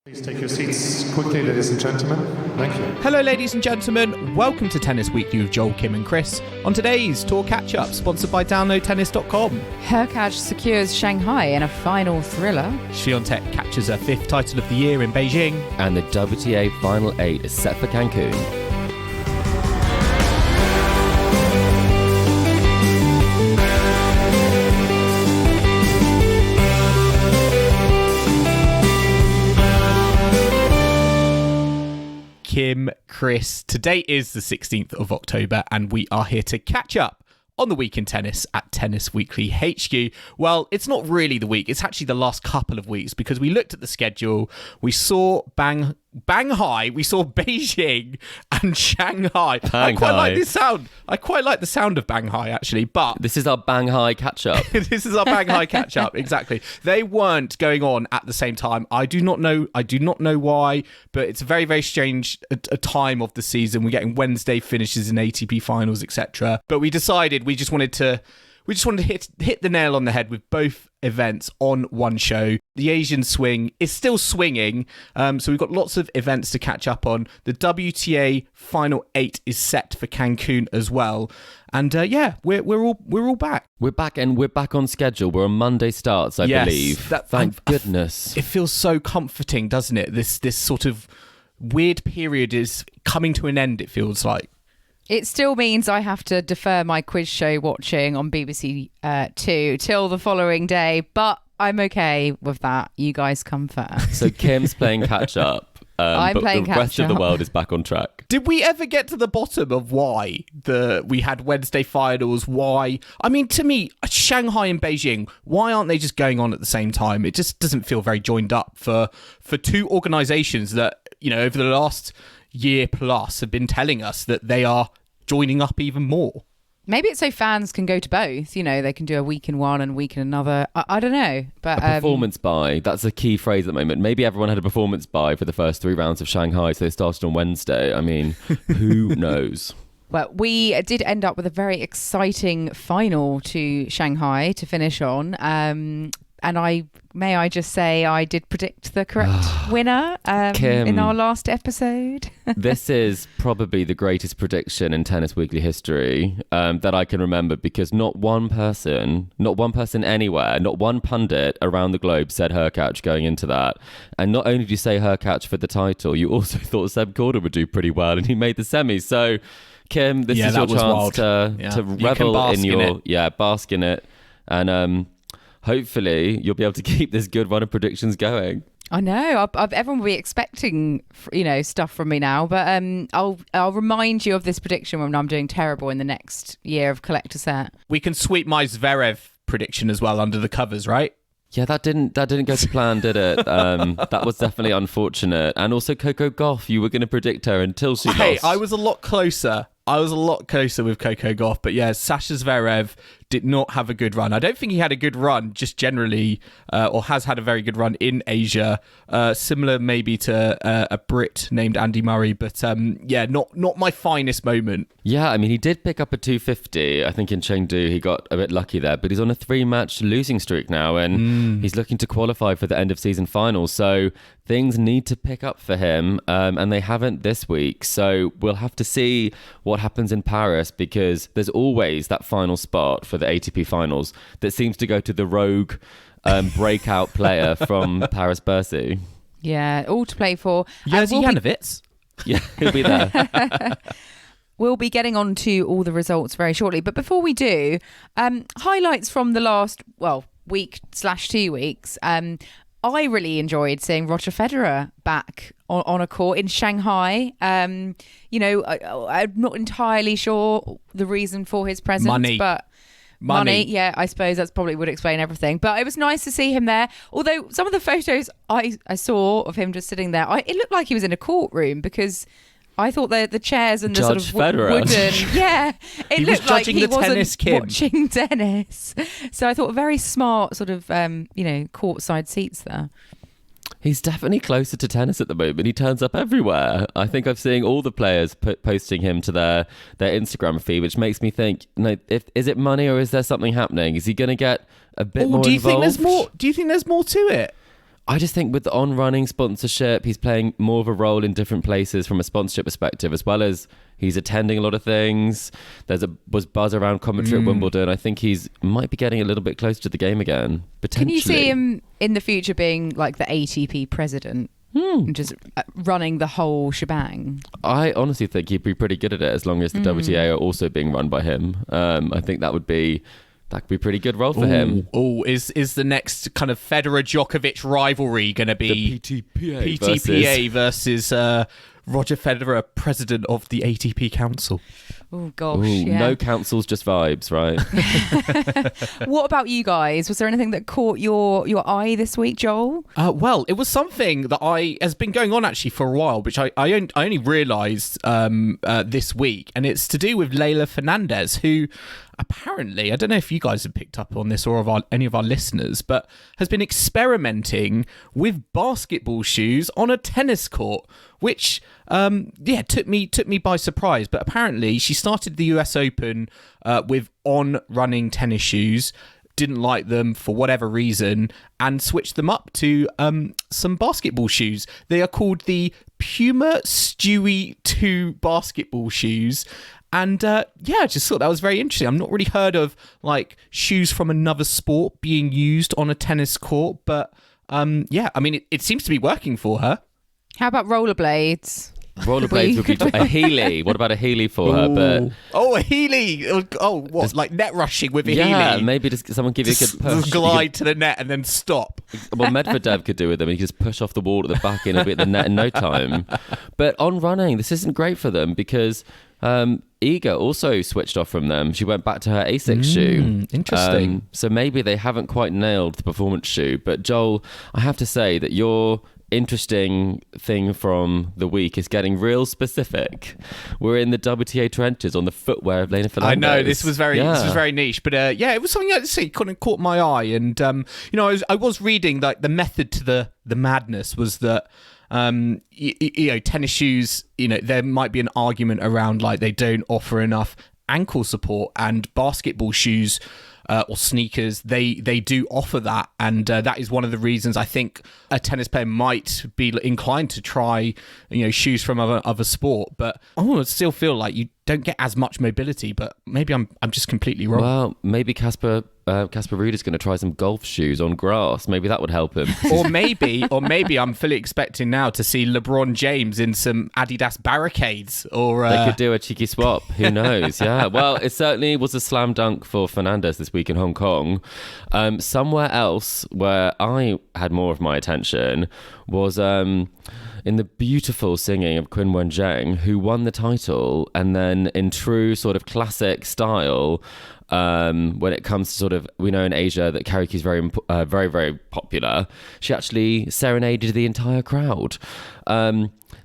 Please take your seats quickly, ladies and gentlemen. Thank you. Hello, ladies and gentlemen. Welcome to Tennis Weekly with Joel, Kim and Chris. On today's Tour Catch-Up, sponsored by DownloadTennis.com. Hurkacz secures Shanghai in a final thriller. Swiatek captures her 5th title of the year in Beijing. And the WTA Final 8 is set for Cancun. Kim, Chris, today is the 16th of October and we are here to catch up on the week in tennis at Tennis Weekly HQ. Well, it's not really the week, it's actually the last couple of weeks because we looked at the schedule, we saw Shanghai, we saw Beijing and Shanghai. I quite like this sound. I quite like the sound of Shanghai actually, but this is our Shanghai catch-up. This is our Shanghai catch-up, exactly. They weren't going on at the same time. I do not know why, but it's a very, very strange a time of the season. We're getting Wednesday finishes in ATP Finals, etc. But we decided we just wanted to hit the nail on the head with both events on one show. The Asian swing is still swinging, so we've got lots of events to catch up on. The WTA Final 8 is set for Cancun as well, and we're all back. We're back and we're back on schedule. We're on Monday starts, I believe. Thank goodness. It feels so comforting, doesn't it? This sort of weird period is coming to an end. It feels like. It still means I have to defer my quiz show watching on BBC 2 till the following day, but I'm okay with that. You guys come first. So Kim's playing catch-up, but the rest of the world is back on track. Did we ever get to the bottom of why we had Wednesday finals? Why? I mean, to me, Shanghai and Beijing, why aren't they just going on at the same time? It just doesn't feel very joined up for two organisations that, you know, over the last year plus have been telling us that they are joining up even more. Maybe it's so fans can go to both. You know, they can do a week in one and a week in another. I don't know. But a performance buy, that's a key phrase at the moment. Maybe everyone had a performance buy for the first 3 rounds of Shanghai, so they started on Wednesday. I mean, who knows? Well, we did end up with a very exciting final to Shanghai to finish on. And I just say I did predict the correct winner Kim, in our last episode. This is probably the greatest prediction in Tennis Weekly history that I can remember, because not one person anywhere, not one pundit around the globe said Hurkacz going into that. And not only did you say Hurkacz for the title, you also thought Seb Corda would do pretty well, and he made the semis. So, Kim, this is your chance to revel in your bask in it, and hopefully you'll be able to keep this good run of predictions going. I know. Everyone will be expecting, stuff from me now. But I'll remind you of this prediction when I'm doing terrible in the next year of Collector Set. We can sweep my Zverev prediction as well under the covers, right? Yeah, that didn't go to plan, did it? That was definitely unfortunate. And also Coco Gauff, you were going to predict her until she lost. Hey, I was a lot closer with Coco Gauff, but yeah, Sasha Zverev did not have a good run. I don't think he had a good run just generally, or has had a very good run in Asia, similar maybe to a Brit named Andy Murray, but not my finest moment. Yeah, I mean, he did pick up a 250, I think in Chengdu. He got a bit lucky there, but he's on a 3-match losing streak now, and he's looking to qualify for the end of season finals, so things need to pick up for him, and they haven't this week, so we'll have to see what happens in Paris, because there's always that final spot for the ATP Finals that seems to go to the rogue breakout player from Paris Bercy. Yeah, all to play for. Jerzy Janowicz. Yeah, he'll be there. We'll be getting on to all the results very shortly. But before we do, highlights from the last, week/2 weeks. I really enjoyed seeing Roger Federer back on a court in Shanghai. I'm not entirely sure the reason for his presence, but money. Yeah, I suppose that's probably would explain everything. But it was nice to see him there. Although some of the photos I saw of him just sitting there, it looked like he was in a courtroom, because I thought the chairs and the Judge sort of wooden, it looked like he wasn't watching tennis. So I thought very smart sort of, courtside seats there. He's definitely closer to tennis at the moment. He turns up everywhere. I think I'm seeing all the players posting him to their Instagram feed, which makes me think, is it money or is there something happening? Is he going to get a bit more involved? Do you think there's more to it? I just think with the on-running sponsorship, he's playing more of a role in different places from a sponsorship perspective, as well as he's attending a lot of things. Was buzz around commentary at Wimbledon. I think he's might be getting a little bit closer to the game again, potentially. Can you see him in the future being like the ATP president? Just running the whole shebang. I honestly think he'd be pretty good at it as long as the WTA are also being run by him. I think that could be a pretty good role for him. Oh, is the next kind of Federer Djokovic rivalry going to be the PTPA versus Roger Federer, president of the ATP Council? Oh gosh, yeah. No councils, just vibes, right? What about you guys? Was there anything that caught your eye this week, Joel? Well, it was something that has been going on actually for a while, which I only realised this week, and it's to do with Leylah Fernandez, who apparently, I don't know if you guys have picked up on this or any of our listeners, but has been experimenting with basketball shoes on a tennis court, which took me by surprise. But apparently she started the US Open with on-running tennis shoes, didn't like them for whatever reason, and switched them up to some basketball shoes. They are called the Puma Stewie 2 basketball shoes. And I just thought that was very interesting. I've not really heard of like shoes from another sport being used on a tennis court, but I mean, it seems to be working for her. How about rollerblades? Rollerblades would be a Healy. What about a Healy for her? But a Healy. Oh, what? Like net rushing with a Healy? Yeah, maybe just someone give you a good push. Just glide to the net and then stop. Well, Medvedev could do with them. He could just push off the wall at the back and it'll be at the net in no time. But on running, this isn't great for them because Iga also switched off from them. She went back to her Asics shoe. Interesting. So maybe they haven't quite nailed the performance shoe. But Joel, I have to say that your interesting thing from the week is getting real specific. We're in the WTA trenches on the footwear of Leylah Fernandez. I know this was very niche, but it was something that kind of caught my eye. And I was reading like the method to the madness was that tennis shoes, there might be an argument around like they don't offer enough ankle support, and basketball shoes or sneakers, they do offer that, and that is one of the reasons I think a tennis player might be inclined to try shoes from other sport. But I still feel like you don't get as much mobility, but maybe I'm just completely wrong. Well, maybe Casper Ruud is going to try some golf shoes on grass. Maybe that would help him. or maybe I'm fully expecting now to see LeBron James in some Adidas Barricades. Or they could do a cheeky swap. Who knows? Yeah. Well, it certainly was a slam dunk for Fernandez this week in Hong Kong. Somewhere else where I had more of my attention was in the beautiful singing of Qinwen Zheng, who won the title, and then in true sort of classic style, when it comes to sort of, we know in Asia that karaoke is very, very, very popular. She actually serenaded the entire crowd.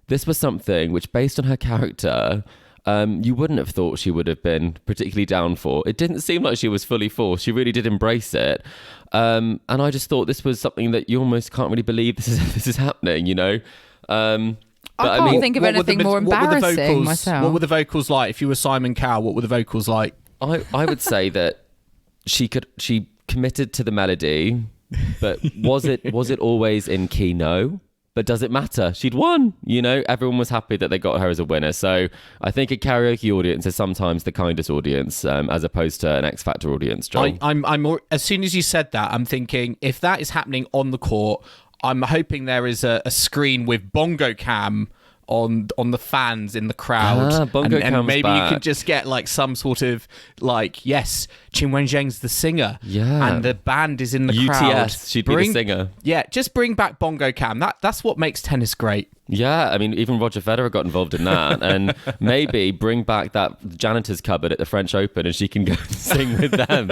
This was something which, based on her character, you wouldn't have thought she would have been particularly down for. It didn't seem like she was fully forced. She really did embrace it. And I just thought this was something that you almost can't really believe this is happening, I can't think of anything more embarrassing myself. What were the vocals like? If you were Simon Cowell, what were the vocals like? I would say that she committed to the melody, but was it always in key? No. But does it matter? She'd won. Everyone was happy that they got her as a winner. So I think a karaoke audience is sometimes the kindest audience, as opposed to an X Factor audience, John. I'm more, as soon as you said that, I'm thinking if that is happening on the court, I'm hoping there is a screen with bongo cam on the fans in the crowd, and maybe you can just get like some sort of like, yes, Qinwen Zheng's the singer, and the band is in the crowd. UTS, she'd be the singer. Yeah, just bring back bongo cam. That's what makes tennis great. Yeah, I mean, even Roger Federer got involved in that, and maybe bring back that janitor's cupboard at the French Open, and she can go and sing with them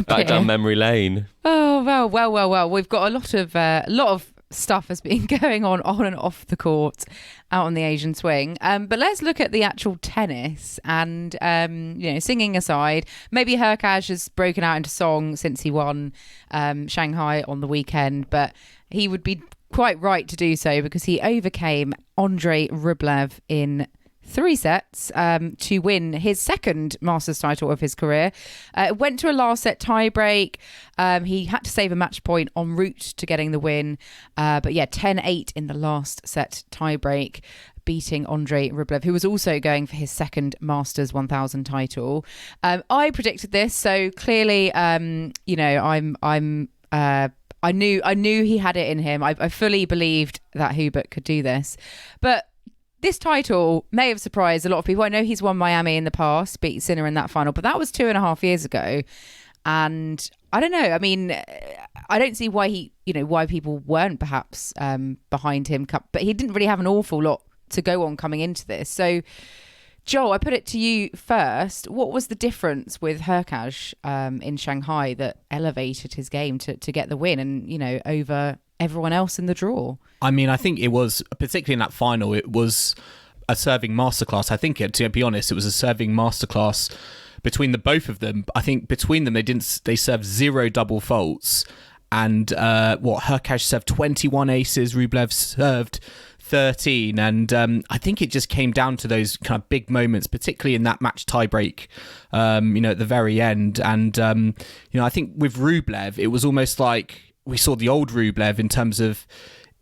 back down memory lane. Oh well. We've got a lot of stuff has been going on and off the court out on the Asian swing. But let's look at the actual tennis, and singing aside, maybe Hurkacz has broken out into song since he won Shanghai on the weekend, but he would be quite right to do so because he overcame Andrey Rublev in 3 sets to win his second Masters title of his career. Went to a last set tiebreak. He had to save a match point en route to getting the win. But yeah, 10-8 in the last set tiebreak, beating Andrey Rublev, who was also going for his second Masters 1000 title. I predicted this, so clearly, I knew he had it in him. I fully believed that Hubert could do this, but this title may have surprised a lot of people. I know he's won Miami in the past, beat Sinner in that final, but that was 2.5 years ago. And I don't know. I mean, I don't see why why people weren't perhaps behind him. But he didn't really have an awful lot to go on coming into this. So, Joel, I put it to you first. What was the difference with Hurkacz in Shanghai that elevated his game to get the win and, over everyone else in the draw? I mean, I think it was, particularly in that final, it was a serving masterclass. I think, to be honest, it was a serving masterclass between the both of them. I think between them, they served 0 double faults. And Hurkacz served 21 aces, Rublev served 13. And I think it just came down to those kind of big moments, particularly in that match tiebreak, at the very end. And, I think with Rublev, it was almost like we saw the old Rublev in terms of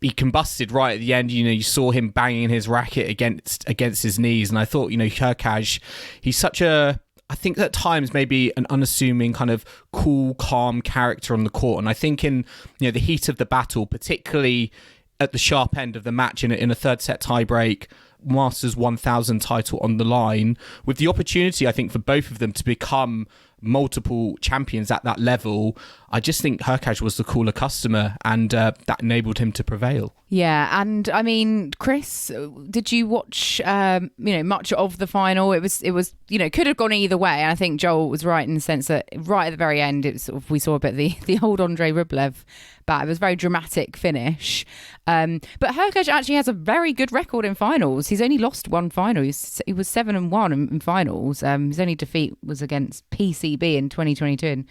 he combusted right at the end. You saw him banging his racket against his knees. And I thought, Hurkacz, he's such a, I think at times maybe an unassuming kind of cool, calm character on the court. And I think in, the heat of the battle, particularly at the sharp end of the match in a third set tiebreak, Masters 1000 title on the line, with the opportunity, I think, for both of them to become multiple champions at that level, I just think Hurkacz was the cooler customer, and that enabled him to prevail. Yeah, and I mean, Chris, did you watch much of the final? It was could have gone either way, and I think Joel was right in the sense that right at the very end, we saw a bit of the old Andrey Rublev bat. It was a very dramatic finish, but Hurkacz actually has a very good record in finals. He's only lost one final. He was 7-1 in finals. His only defeat was against PCB in 2022 in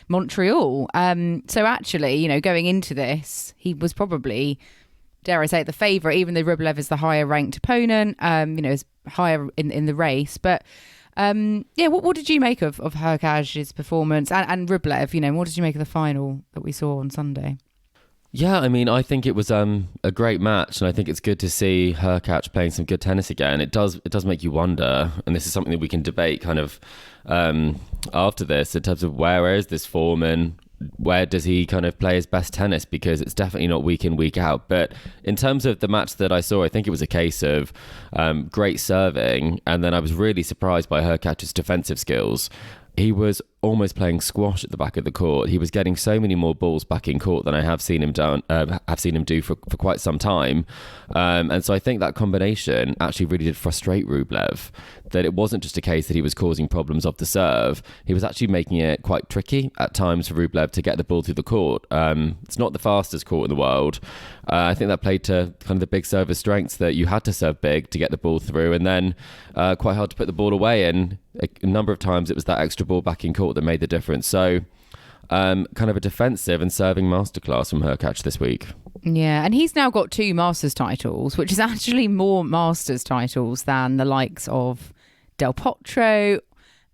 Montreal. So actually, going into this, he was probably, dare I say it, the favourite, even though Rublev is the higher ranked opponent, is higher in the race. But what did you make of Hurkacz's performance and Rublev? What did you make of the final that we saw on Sunday? Yeah, I mean, I think it was a great match, and I think it's good to see Hurkacz playing some good tennis again. It does make you wonder, and this is something that we can debate kind of after this in terms of where is this form and where does he kind of play his best tennis, because it's definitely not week in, week out. But in terms of the match that I saw, I think it was a case of great serving, and then I was really surprised by Hurkacz's defensive skills. He was almost playing squash at the back of the court. He was getting so many more balls back in court than I have seen him do for quite some time. And so I think that combination actually really did frustrate Rublev, that it wasn't just a case that he was causing problems off the serve. He was actually making it quite tricky at times for Rublev to get the ball through the court. It's not the fastest court in the world. I think that played to kind of the big server's strengths, that you had to serve big to get the ball through, and then quite hard to put the ball away. And a number of times it was that extra ball back in court that made the difference. So kind of a defensive and serving masterclass from Hurkacz this week. Yeah, and he's now got 2 Masters titles, which is actually more Masters titles than the likes of Del Potro,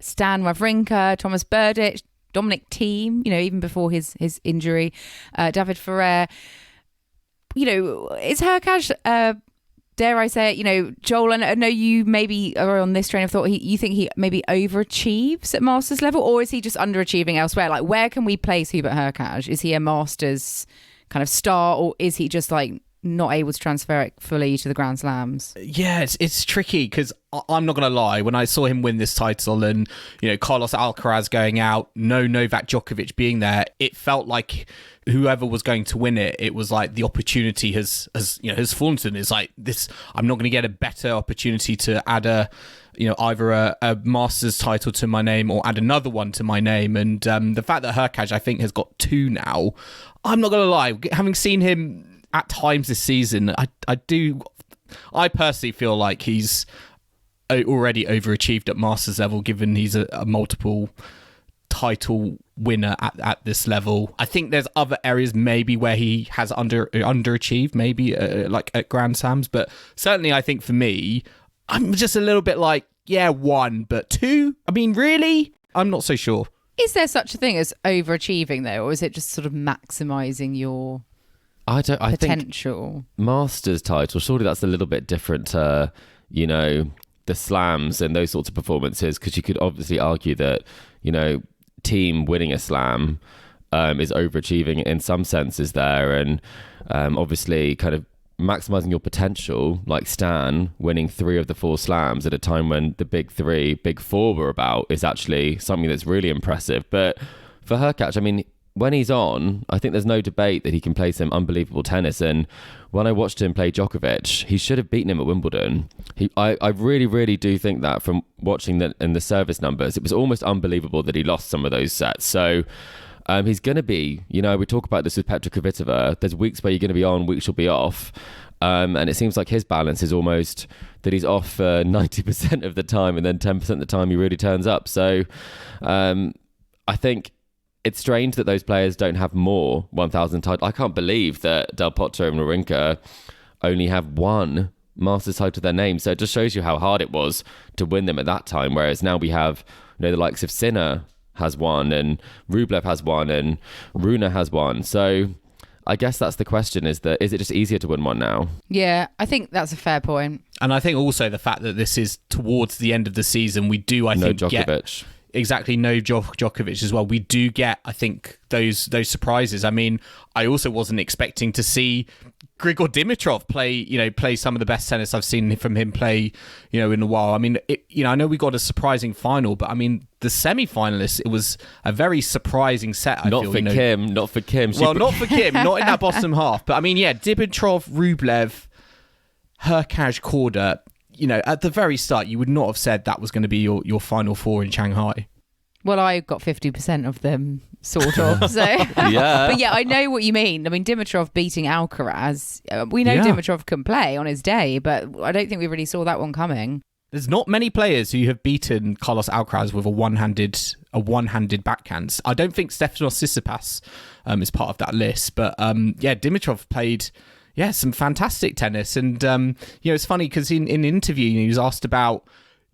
Stan Wawrinka, Thomas Berdych, Dominic Thiem, even before his injury, David Ferrer. Is Hurkacz, dare I say it, Joel, I know you maybe are on this train of thought, you think he maybe overachieves at Masters level, or is he just underachieving elsewhere? Like, where can we place Hubert Hurkacz? Is he a Masters kind of star, or is he just like not able to transfer it fully to the Grand Slams? Yeah, it's tricky, because I'm not going to lie, when I saw him win this title and, Carlos Alcaraz going out, no Novak Djokovic being there, it felt like whoever was going to win it, it was like the opportunity has fallen to them. It's like this, I'm not going to get a better opportunity to add either a Masters title to my name or add another one to my name. And the fact that Hurkacz, I think, has got 2 now, I'm not going to lie, having seen him at times this season, I personally feel like he's already overachieved at Masters level, given he's a multiple title winner at this level. I think there's other areas maybe where he has underachieved, maybe like at Grand Slams, but certainly I think for me, I'm just a little bit like, yeah, 1, but 2? I mean, really? I'm not so sure. Is there such a thing as overachieving though, or is it just sort of maximising your potential? Think Masters title, surely that's a little bit different to, the slams and those sorts of performances, because you could obviously argue that, team winning a slam is overachieving in some senses there, and obviously kind of maximising your potential, like Stan winning 3 of the 4 slams at a time when the big 4 were about, is actually something that's really impressive. But for Hurkacz, I mean, when he's on, I think there's no debate that he can play some unbelievable tennis. And when I watched him play Djokovic, he should have beaten him at Wimbledon. I really, really do think that from watching that in the service numbers, it was almost unbelievable that he lost some of those sets. So he's going to be, we talk about this with Petra Kvitova. There's weeks where you're going to be on, weeks you'll be off. And it seems like his balance is almost that he's off 90% of the time, and then 10% of the time he really turns up. So I think it's strange that those players don't have more 1,000 titles. I can't believe that Del Potro and Wawrinka only have 1 Masters title to their name. So it just shows you how hard it was to win them at that time. Whereas now we have, the likes of Sinner has 1, and Rublev has 1, and Rune has 1. So I guess that's the question, is it just easier to win 1 now? Yeah, I think that's a fair point. And I think also the fact that this is towards the end of the season, we do, I think, Djokovic. Exactly, no Djokovic as well. We do get, I think, those surprises. I mean, I also wasn't expecting to see Grigor Dimitrov play some of the best tennis I've seen from him play, in a while. I mean, I know we got a surprising final, but I mean, the semi-finalists, it was a very surprising set. Not for Kim. Well, not for Kim, not in that bottom half. But I mean, yeah, Dimitrov, Rublev, Hurkacz, Korda. At the very start, you would not have said that was going to be your final 4 in Shanghai. Well, I got 50% of them, sort of. So, yeah. But yeah, I know what you mean. I mean, Dimitrov beating Alcaraz. We know Dimitrov can play on his day, but I don't think we really saw that one coming. There's not many players who have beaten Carlos Alcaraz with a one-handed backhand. I don't think Stefanos Tsitsipas is part of that list, but Dimitrov played some fantastic tennis. And it's funny because in an interview he was asked about,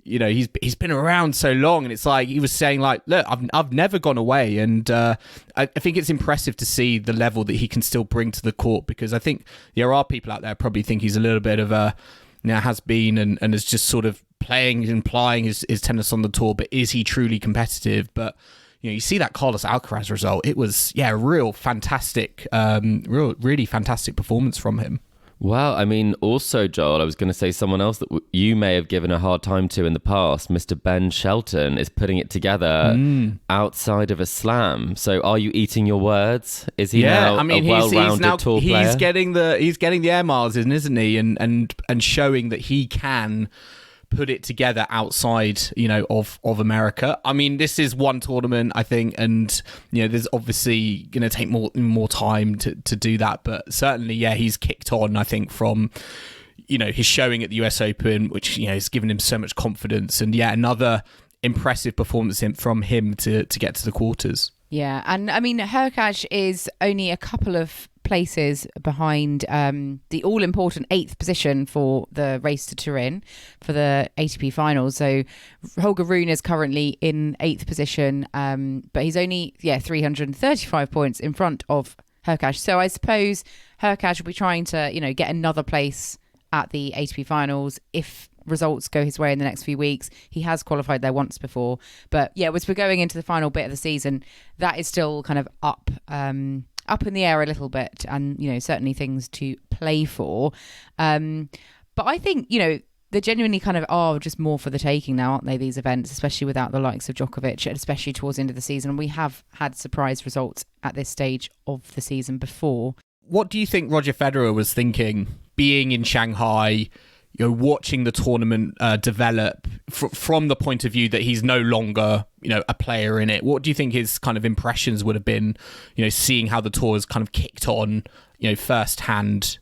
he's been around so long, and it's like he was saying, like, look, I've never gone away, and I think it's impressive to see the level that he can still bring to the court, because I think there are people out there probably think he's a little bit of a has been and is just sort of playing and plying his tennis on the tour, but is he truly competitive? But you see that Carlos Alcaraz result, it was a real fantastic, really fantastic performance from him. Well, I mean, also, Joel, I was going to say someone else that you may have given a hard time to in the past, Mr. Ben Shelton, is putting it together outside of a slam. So are you eating your words? Is he now a well-rounded tour player? He's getting the air miles in, isn't he? And showing that he can put it together outside, of America. I mean, this is one tournament, I think, and there's obviously going to take more time to do that. But certainly, he's kicked on, I think, from his showing at the US Open, which has given him so much confidence, and another impressive performance from him to get to the quarters. Yeah, and I mean, Hurkacz is only a couple of places behind the all-important 8th position for the race to Turin for the ATP Finals. So Holger Rune is currently in 8th position, but he's only 335 points in front of Hurkacz. So I suppose Hurkacz will be trying to get another place at the ATP Finals if results go his way in the next few weeks. He has qualified there once before, but as we're going into the final bit of the season, that is still kind of up in the air a little bit, and certainly things to play for. But I think they genuinely kind of are just more for the taking now, aren't they, these events, especially without the likes of Djokovic, and especially towards the end of the season. And we have had surprise results at this stage of the season before. What do you think Roger Federer was thinking being in Shanghai, watching the tournament develop from the point of view that he's no longer, a player in it? What do you think his kind of impressions would have been, seeing how the tour has kind of kicked on, firsthand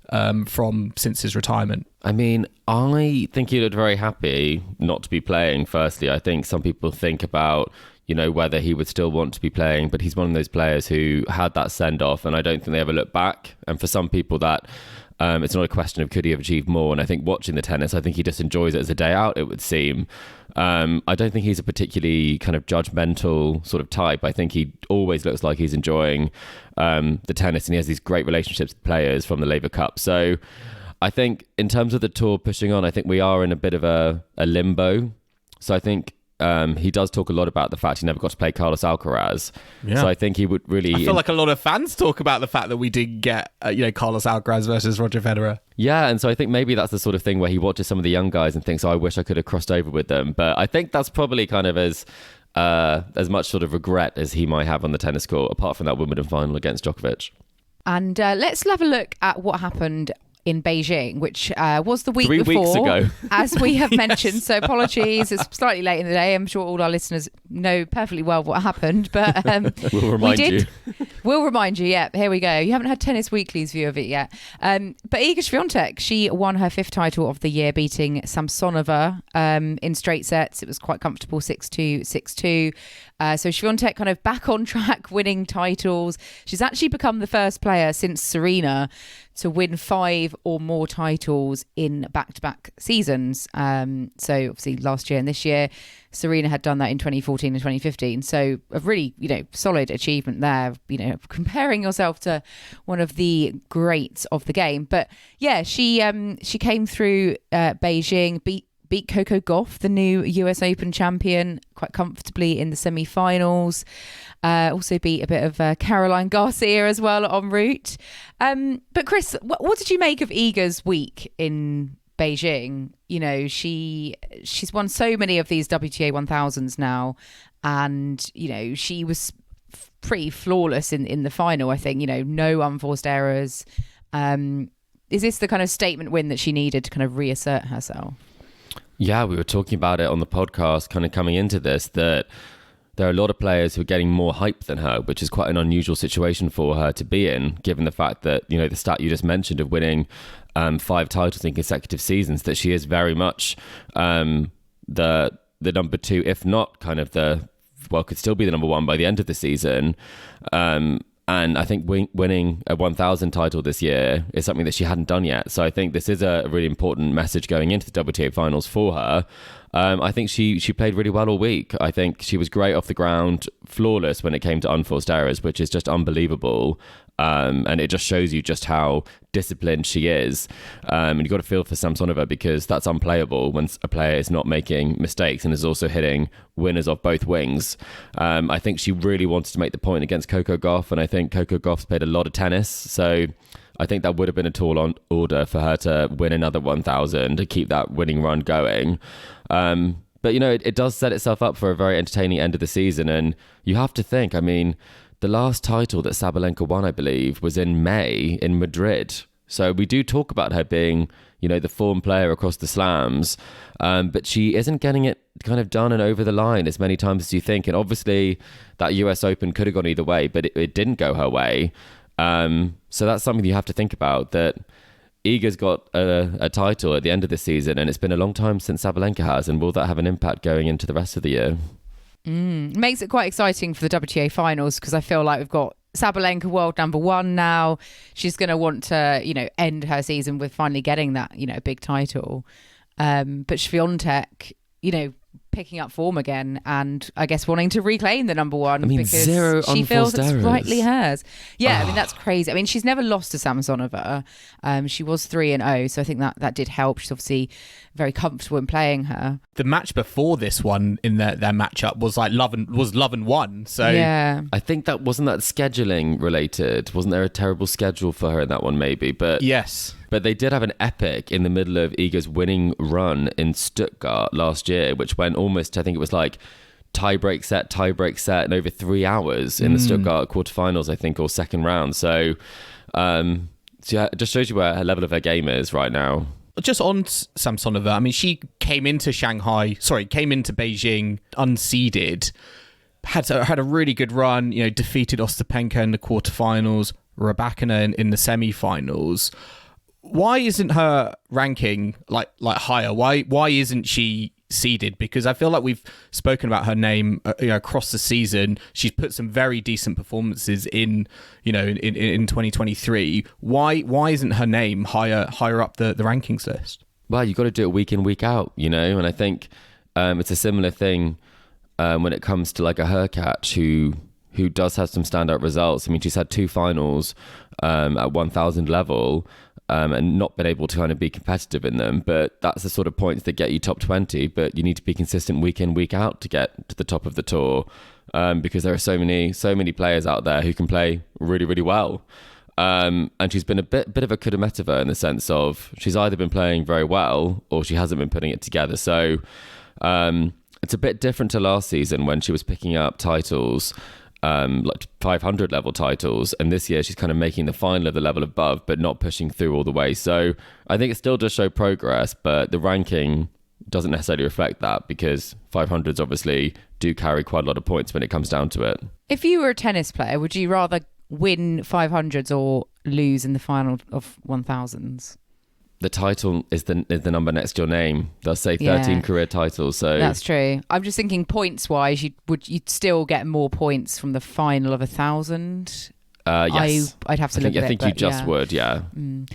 since his retirement? I mean, I think he looked very happy not to be playing, firstly. I think some people think about, whether he would still want to be playing, but he's one of those players who had that send-off, and I don't think they ever look back. And for some people that It's not a question of could he have achieved more. And I think watching the tennis, I think he just enjoys it as a day out, it would seem. I don't think he's a particularly kind of judgmental sort of type. I think he always looks like he's enjoying the tennis, and he has these great relationships with players from the Labour Cup. So I think in terms of the tour pushing on, I think we are in a bit of a limbo. So I think he does talk a lot about the fact he never got to play Carlos Alcaraz. Yeah. So I think he would really... I feel like a lot of fans talk about the fact that we did get, Carlos Alcaraz versus Roger Federer. Yeah, and so I think maybe that's the sort of thing where he watches some of the young guys and thinks, oh, I wish I could have crossed over with them. But I think that's probably kind of as much sort of regret as he might have on the tennis court, apart from that Wimbledon final against Djokovic. And let's have a look at what happened in Beijing, which was the week 3 before, weeks ago, as we have mentioned. So apologies, it's slightly late in the day. I'm sure all our listeners know perfectly well what happened, but we'll remind you. We'll remind you. Yeah, here we go. You haven't had Tennis Weekly's view of it yet. But Iga Swiatek, she won her 5th title of the year, beating Samsonova in straight sets. It was quite comfortable, 6-2, 6-2. So Swiatek kind of back on track, winning titles. She's actually become the first player since Serena to win 5 or more titles in back-to-back seasons. So obviously last year and this year, Serena had done that in 2014 and 2015. So a really, solid achievement there, comparing yourself to one of the greats of the game. But yeah, she came through Beijing, beat Coco Gauff, the new US Open champion, quite comfortably in the semi-finals. Also beat a bit of Caroline Garcia as well en route. But Chris, what did you make of Iga's week in Beijing? She's won so many of these WTA 1000s now, and she was pretty flawless in the final. I think no unforced errors. Is this the kind of statement win that she needed to kind of reassert herself? Yeah, we were talking about it on the podcast kind of coming into this, that there are a lot of players who are getting more hype than her, which is quite an unusual situation for her to be in, given the fact that, the stat you just mentioned of winning 5 titles in consecutive seasons, that she is very much the number 2, if not kind of could still be the number 1 by the end of the season. And I think winning a 1,000 title this year is something that she hadn't done yet. So I think this is a really important message going into the WTA Finals for her. I think she played really well all week. I think she was great off the ground, flawless when it came to unforced errors, which is just unbelievable. And it just shows you just how disciplined she is. And you've got to feel for Samsonova, because that's unplayable when a player is not making mistakes and is also hitting winners off both wings. I think she really wanted to make the point against Coco Gauff, and I think Coco Gauff's played a lot of tennis. So I think that would have been a tall order for her to win another 1,000 to keep that winning run going. But, it does set itself up for a very entertaining end of the season. And you have to think, the last title that Sabalenka won, I believe, was in May in Madrid. So we do talk about her being, the form player across the slams. But she isn't getting it kind of done and over the line as many times as you think. And obviously that US Open could have gone either way, but it didn't go her way. So that's something you have to think about, that Iga's got a title at the end of the season, and it's been a long time since Sabalenka has. And will that have an impact going into the rest of the year? Makes it quite exciting for the WTA Finals, because I feel like we've got Sabalenka world number 1 now. She's going to want to, end her season with finally getting that, big title. But Swiatek, picking up form again, and I guess wanting to reclaim the number 1 because 0 she feels it's errors. rightly hers. Yeah, that's crazy. She's never lost to Samsonova. She was 3-0, so I think that did help. She's obviously very comfortable in playing her. The match before this one in their matchup was like love and 1. So yeah, I think that wasn't that scheduling related. Wasn't there a terrible schedule for her in that one? Maybe, but yes. But they did have an epic in the middle of Iga's winning run in Stuttgart last year, which went almost, I think it was like tie-break set, and over 3 hours in the Stuttgart quarterfinals, I think, or second round. So, yeah, it just shows you where her level of her game is right now. Just on Samsonova, she came into Beijing unseeded, had a really good run, defeated Ostapenko in the quarterfinals, Rybakina in the semi-finals. Why isn't her ranking like higher? Why isn't she seeded? Because I feel like we've spoken about her name across the season. She's put some very decent performances in 2023. Why isn't her name higher up the rankings list? Well, you've got to do it week in, week out, and I think it's a similar thing when it comes to like a Hurkacz who does have some standout results. I mean, she's had 2 finals at 1,000 level and not been able to kind of be competitive in them. But that's the sort of points that get you top 20. But you need to be consistent week in, week out to get to the top of the tour because there are so many players out there who can play really, really well. And she's been a bit of a Kudermetova in the sense of she's either been playing very well or she hasn't been putting it together. So it's a bit different to last season when she was picking up titles, like 500 level titles, and this year she's kind of making the final of the level above but not pushing through all the way. So I think it still does show progress, but the ranking doesn't necessarily reflect that because 500s obviously do carry quite a lot of points when it comes down to it. If you were a tennis player, would you rather win 500s or lose in the final of 1000s? The title is the number next to your name. They'll say 13 career titles. So that's true. I'm just thinking points wise, you'd still get more points from the final of 1,000. Yes, I'd have to look at it. I think you just would, yeah.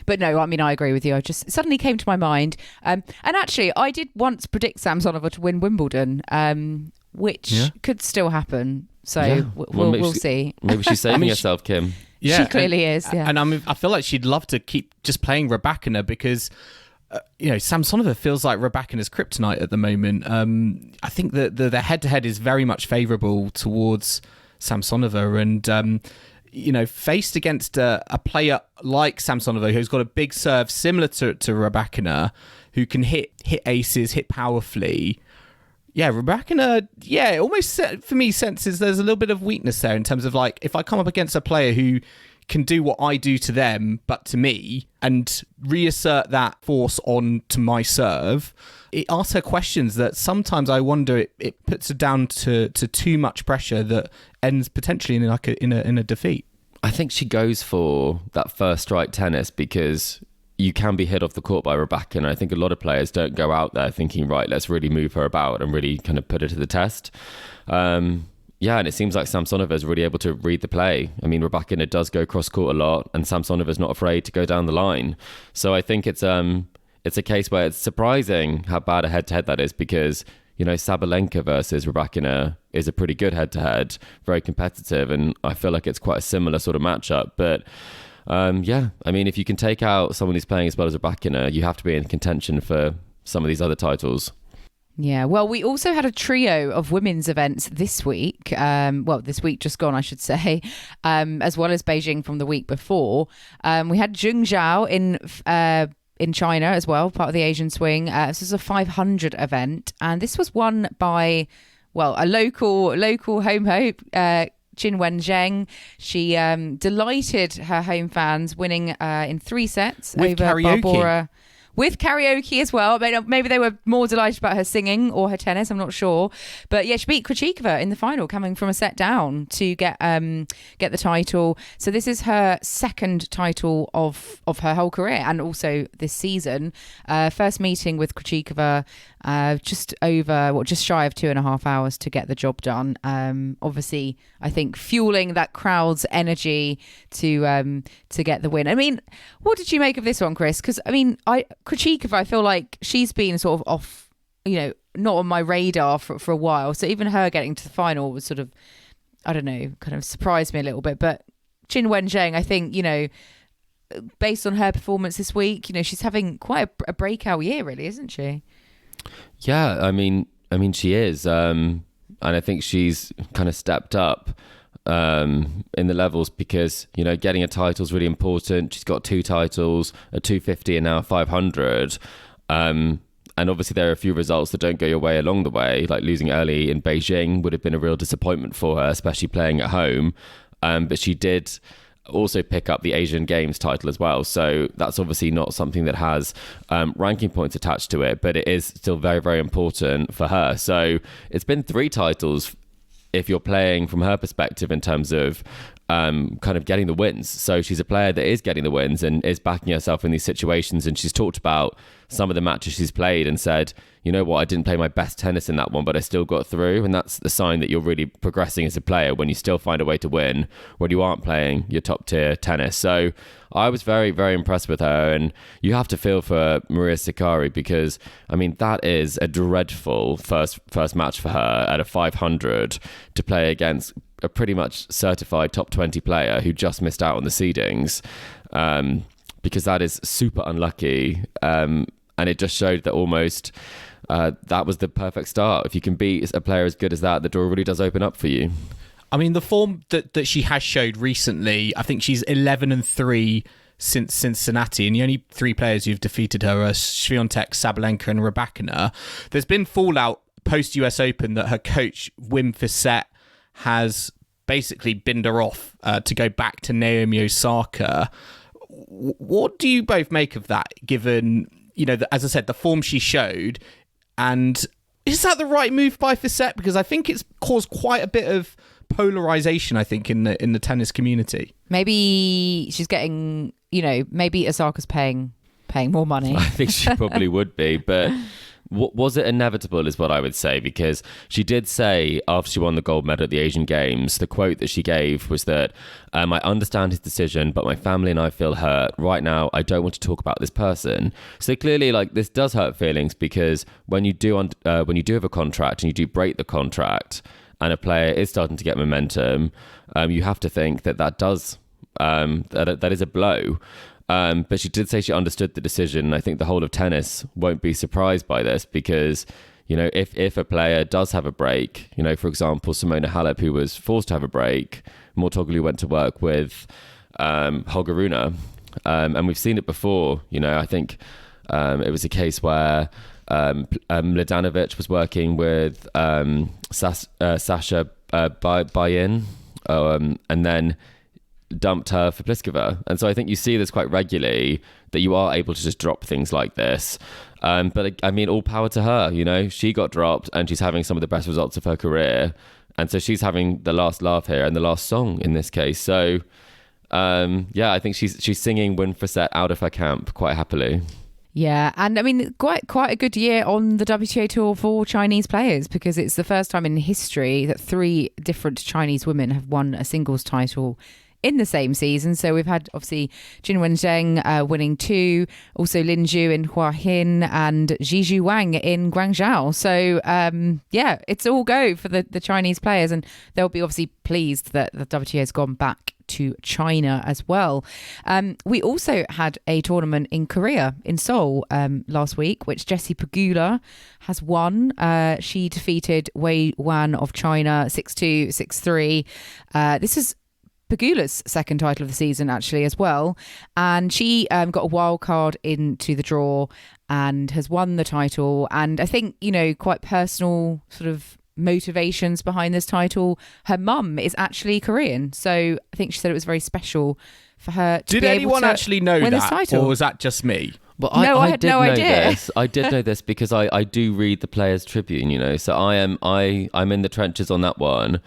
But no, I mean, I agree with you. I just suddenly came to my mind. And actually, I did once predict Samsonova to win Wimbledon, which could still happen. So we'll see. Maybe she's saving herself, Kim. Yeah, she clearly is. Yeah, and I feel like she'd love to keep just playing Rybakina because Samsonova feels like Rybakina's kryptonite at the moment. I think that the head-to-head is very much favourable towards Samsonova, and faced against a player like Samsonova who's got a big serve similar to Rybakina, who can hit aces, hit powerfully. Yeah, Rybakina, it almost for me senses there's a little bit of weakness there in terms of like, if I come up against a player who can do what I do to them, but to me, and reassert that force on to my serve, it asks her questions that sometimes I wonder it puts her down to too much pressure that ends potentially in a defeat. I think she goes for that first strike tennis because you can be hit off the court by Rybakina, and I think a lot of players don't go out there thinking, right, let's really move her about and really kind of put her to the test. And it seems like Samsonova is really able to read the play. I mean, Rybakina does go cross court a lot, and Samsonova is not afraid to go down the line. So I think it's a case where it's surprising how bad a head-to-head that is because, Sabalenka versus Rybakina is a pretty good head-to-head, very competitive, and I feel like it's quite a similar sort of matchup. But I mean, if you can take out someone who's playing as well as Rybakina, you have to be in contention for some of these other titles. Yeah, well, we also had a trio of women's events this week. This week just gone, I should say, as well as Beijing from the week before. We had Zhengzhou in China as well, part of the Asian swing. This is a 500 event, and this was won by, a local home hope, Qinwen Zheng. She delighted her home fans, winning in 3 sets with over karaoke. Barbora. With karaoke as well. Maybe they were more delighted about her singing or her tennis, I'm not sure. But yeah, she beat Krejcikova in the final, coming from a set down to get the title. So this is her second title of her whole career and also this season. First meeting with Krejcikova, just shy of 2.5 hours to get the job done. Obviously, I think fueling that crowd's energy to get the win. I mean, what did you make of this one, Chris? Because Krejcikova, I feel like she's been sort of off, not on my radar for a while. So even her getting to the final was sort of, I don't know, kind of surprised me a little bit. But Qinwen Zheng, I think, based on her performance this week, she's having quite a breakout year, really, isn't she? Yeah, I mean, she is, and I think she's kind of stepped up in the levels because getting a title is really important. She's got 2 titles, a 250 and now a 500, and obviously there are a few results that don't go your way along the way, like losing early in Beijing would have been a real disappointment for her, especially playing at home. But she did also pick up the Asian Games title as well. So that's obviously not something that has ranking points attached to it, but it is still very, very important for her. So it's been 3 titles if you're playing from her perspective in terms of kind of getting the wins. So she's a player that is getting the wins and is backing herself in these situations. And she's talked about some of the matches she's played and said, you know what, I didn't play my best tennis in that one, but I still got through. And that's the sign that you're really progressing as a player, when you still find a way to win when you aren't playing your top tier tennis. So I was very, very impressed with her. And you have to feel for Maria Sakkari, because, I mean, that is a dreadful first match for her at a 500 to play against a pretty much certified top 20 player who just missed out on the seedings, because that is super unlucky. And it just showed that almost that was the perfect start. If you can beat a player as good as that, the door really does open up for you. I mean, the form that she has showed recently, I think she's 11-3 since Cincinnati, and the only 3 players who've defeated her are Swiatek, Sabalenka and Rybakina. There's been fallout post-US Open that her coach, Wim Fissette, has basically binned her off to go back to Naomi Osaka. What do you both make of that, given, you know, as I said, the form she showed? And is that the right move by Fissette? Because I think it's caused quite a bit of polarization, I think, in the tennis community. Maybe she's getting, you know, maybe Osaka's paying more money. I think she probably would be, but was it inevitable is what I would say, because she did say after she won the gold medal at the Asian Games, the quote that she gave was that, I understand his decision, but my family and I feel hurt. Right now, I don't want to talk about this person. So clearly, like, this does hurt feelings, because when you do have a contract and you do break the contract and a player is starting to get momentum, you have to think that does, that is a blow. But she did say she understood the decision. I think the whole of tennis won't be surprised by this, because, you know, if a player does have a break, you know, for example, Simona Halep, who was forced to have a break, Mouratoglou went to work with Holger Rune, and we've seen it before. You know, I think it was a case where Mladenovic was working with Sasha Bayin, and then dumped her for Pliskova. And so I think you see this quite regularly, that you are able to just drop things like this. But I mean, all power to her. You know, she got dropped and she's having some of the best results of her career. And so she's having the last laugh here and the last song in this case. So yeah, I think she's singing Win Fissette out of her camp quite happily. Yeah, and I mean, quite a good year on the WTA Tour for Chinese players, because it's the first time in history that 3 different Chinese women have won a singles title in the same season. So we've had, obviously, Qinwen Zheng winning 2, also Lin Zhu in Hua Hin, and Zhizhu Wang in Guangzhou. So yeah, it's all go for the Chinese players, and they'll be obviously pleased that the WTA has gone back to China as well. We also had a tournament in Korea, in Seoul, last week, which Jessie Pegula has won. She defeated Wei Wan of China 6-2, 6-3. This is Pegula's second title of the season, actually, as well. And she got a wild card into the draw and has won the title. And I think, you know, quite personal sort of motivations behind this title. Her mum is actually Korean, so I think she said it was very special for her to be able to actually know win that, this title. or was that just me? But I had no idea. This. I did know this because I do read the Players Tribune, you know, so I'm in the trenches on that one.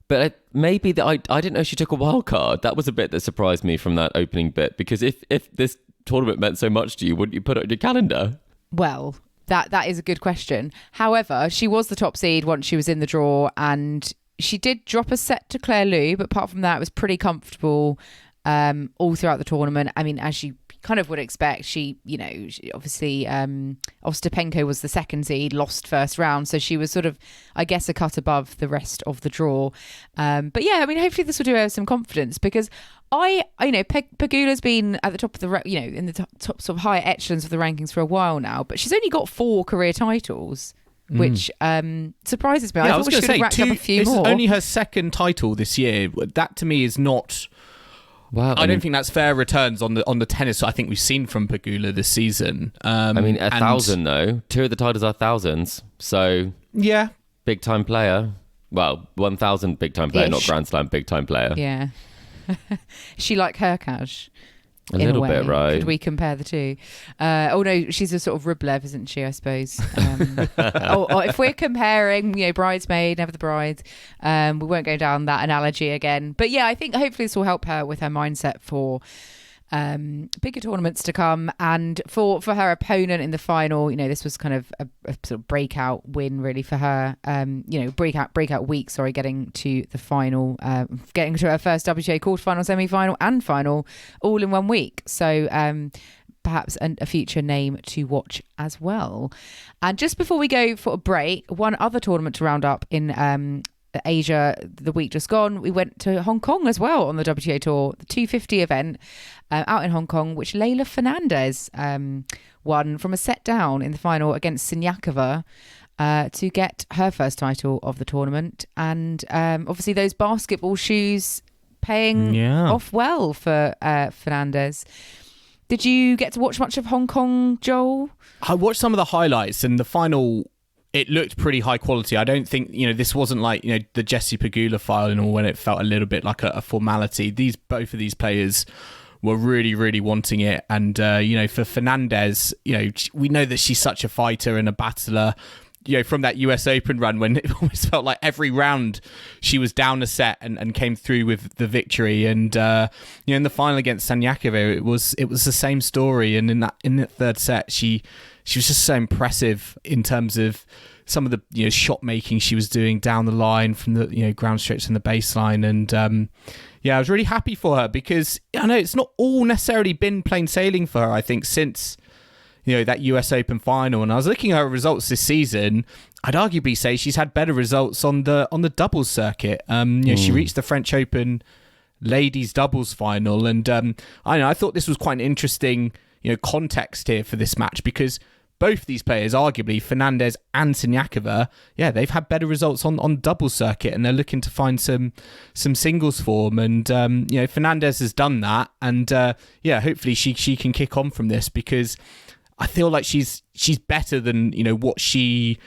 But maybe that I didn't know she took a wild card. That was a bit that surprised me from that opening bit, because if this tournament meant so much to you, wouldn't you put it on your calendar? Well, that is a good question. However, she was the top seed once she was in the draw, and she did drop a set to Claire Liu, but apart from that, it was pretty comfortable all throughout the tournament. I mean, as you kind of would expect, she obviously Ostapenko was the second seed, lost first round, so she was sort of, I guess, a cut above the rest of the draw. But yeah, I mean, hopefully this will do her some confidence, because Pegula's been at the top of the in the top sort of higher echelons of the rankings for a while now, but she's only got 4 career titles, which surprises me. Yeah, I thought she would have racked up a few more. It's only her second title this year. That to me is not. Wow, I don't think that's fair returns on the tennis I think we've seen from Pegula this season. I mean, 1,000 though. 2 of the titles are thousands, so yeah, big time player. Well, 1,000 big time player, not Grand Slam big time player. Yeah. She like Hurkacz. A in little a way. bit, right? Could we compare the two? Oh no, she's a sort of Rublev, isn't she? I suppose. Or if we're comparing, bridesmaid, never the bride. We won't go down that analogy again. But yeah, I think hopefully this will help her with her mindset for bigger tournaments to come, and for her opponent in the final. This was kind of a sort of breakout win really for her. Breakout week. Sorry, getting to the final, getting to her first WTA quarterfinal, semi-final, and final all in 1 week. So perhaps a future name to watch as well. And just before we go for a break, one other tournament to round up in Asia the week just gone. We went to Hong Kong as well on the WTA Tour, the 250 event out in Hong Kong, which Leylah Fernandez won from a set down in the final against Siniakova to get her first title of the tournament. And obviously those basketball shoes paying off well for Fernandez. Did you get to watch much of Hong Kong, Joel? I watched some of the highlights, and the final, it looked pretty high quality. I don't think, this wasn't like, the Jessie Pegula final when it felt a little bit like a formality. Both of these players were really, really wanting it. And, for Fernandez, we know that she's such a fighter and a battler, from that US Open run when it almost felt like every round she was down a set and came through with the victory. And, in the final against Saniakova, it was the same story. And in the third set, she was just so impressive in terms of some of the shot making she was doing down the line from the ground stretch and the baseline. And I was really happy for her, because I know it's not all necessarily been plain sailing for her. I think since that US Open final, and I was looking at her results this season, I'd arguably say she's had better results on the doubles circuit. She reached the French Open ladies doubles final, and I thought this was quite an interesting context here for this match, because both these players, arguably Fernandez and Siniakova, they've had better results on double circuit, and they're looking to find some singles form. And Fernandez has done that, and hopefully she can kick on from this, because I feel like she's better than what she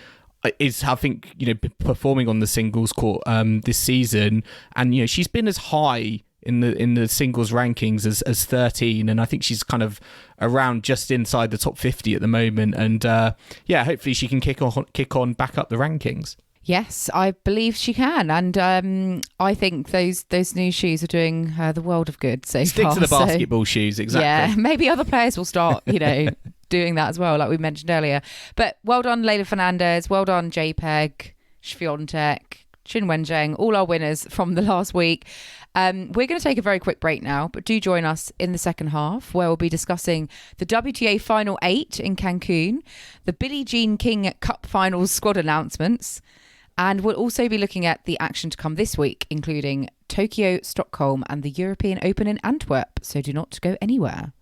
is, I think, performing on the singles court this season. And she's been as high in the singles rankings as 13, and I think she's kind of around just inside the top 50 at the moment. And hopefully she can kick on back up the rankings. Yes, I believe she can, and I think those new shoes are doing her the world of good so Stick far. to the basketball shoes, exactly. Yeah, maybe other players will start, doing that as well, like we mentioned earlier. But well done, Leylah Fernandez. Well done, Swiatek, Swiatek, Qinwen Zheng, all our winners from the last week. We're going to take a very quick break now, but do join us in the second half, where we'll be discussing the WTA Final 8 in Cancun, the Billie Jean King Cup Finals squad announcements, and we'll also be looking at the action to come this week, including Tokyo, Stockholm, and the European Open in Antwerp. So do not go anywhere.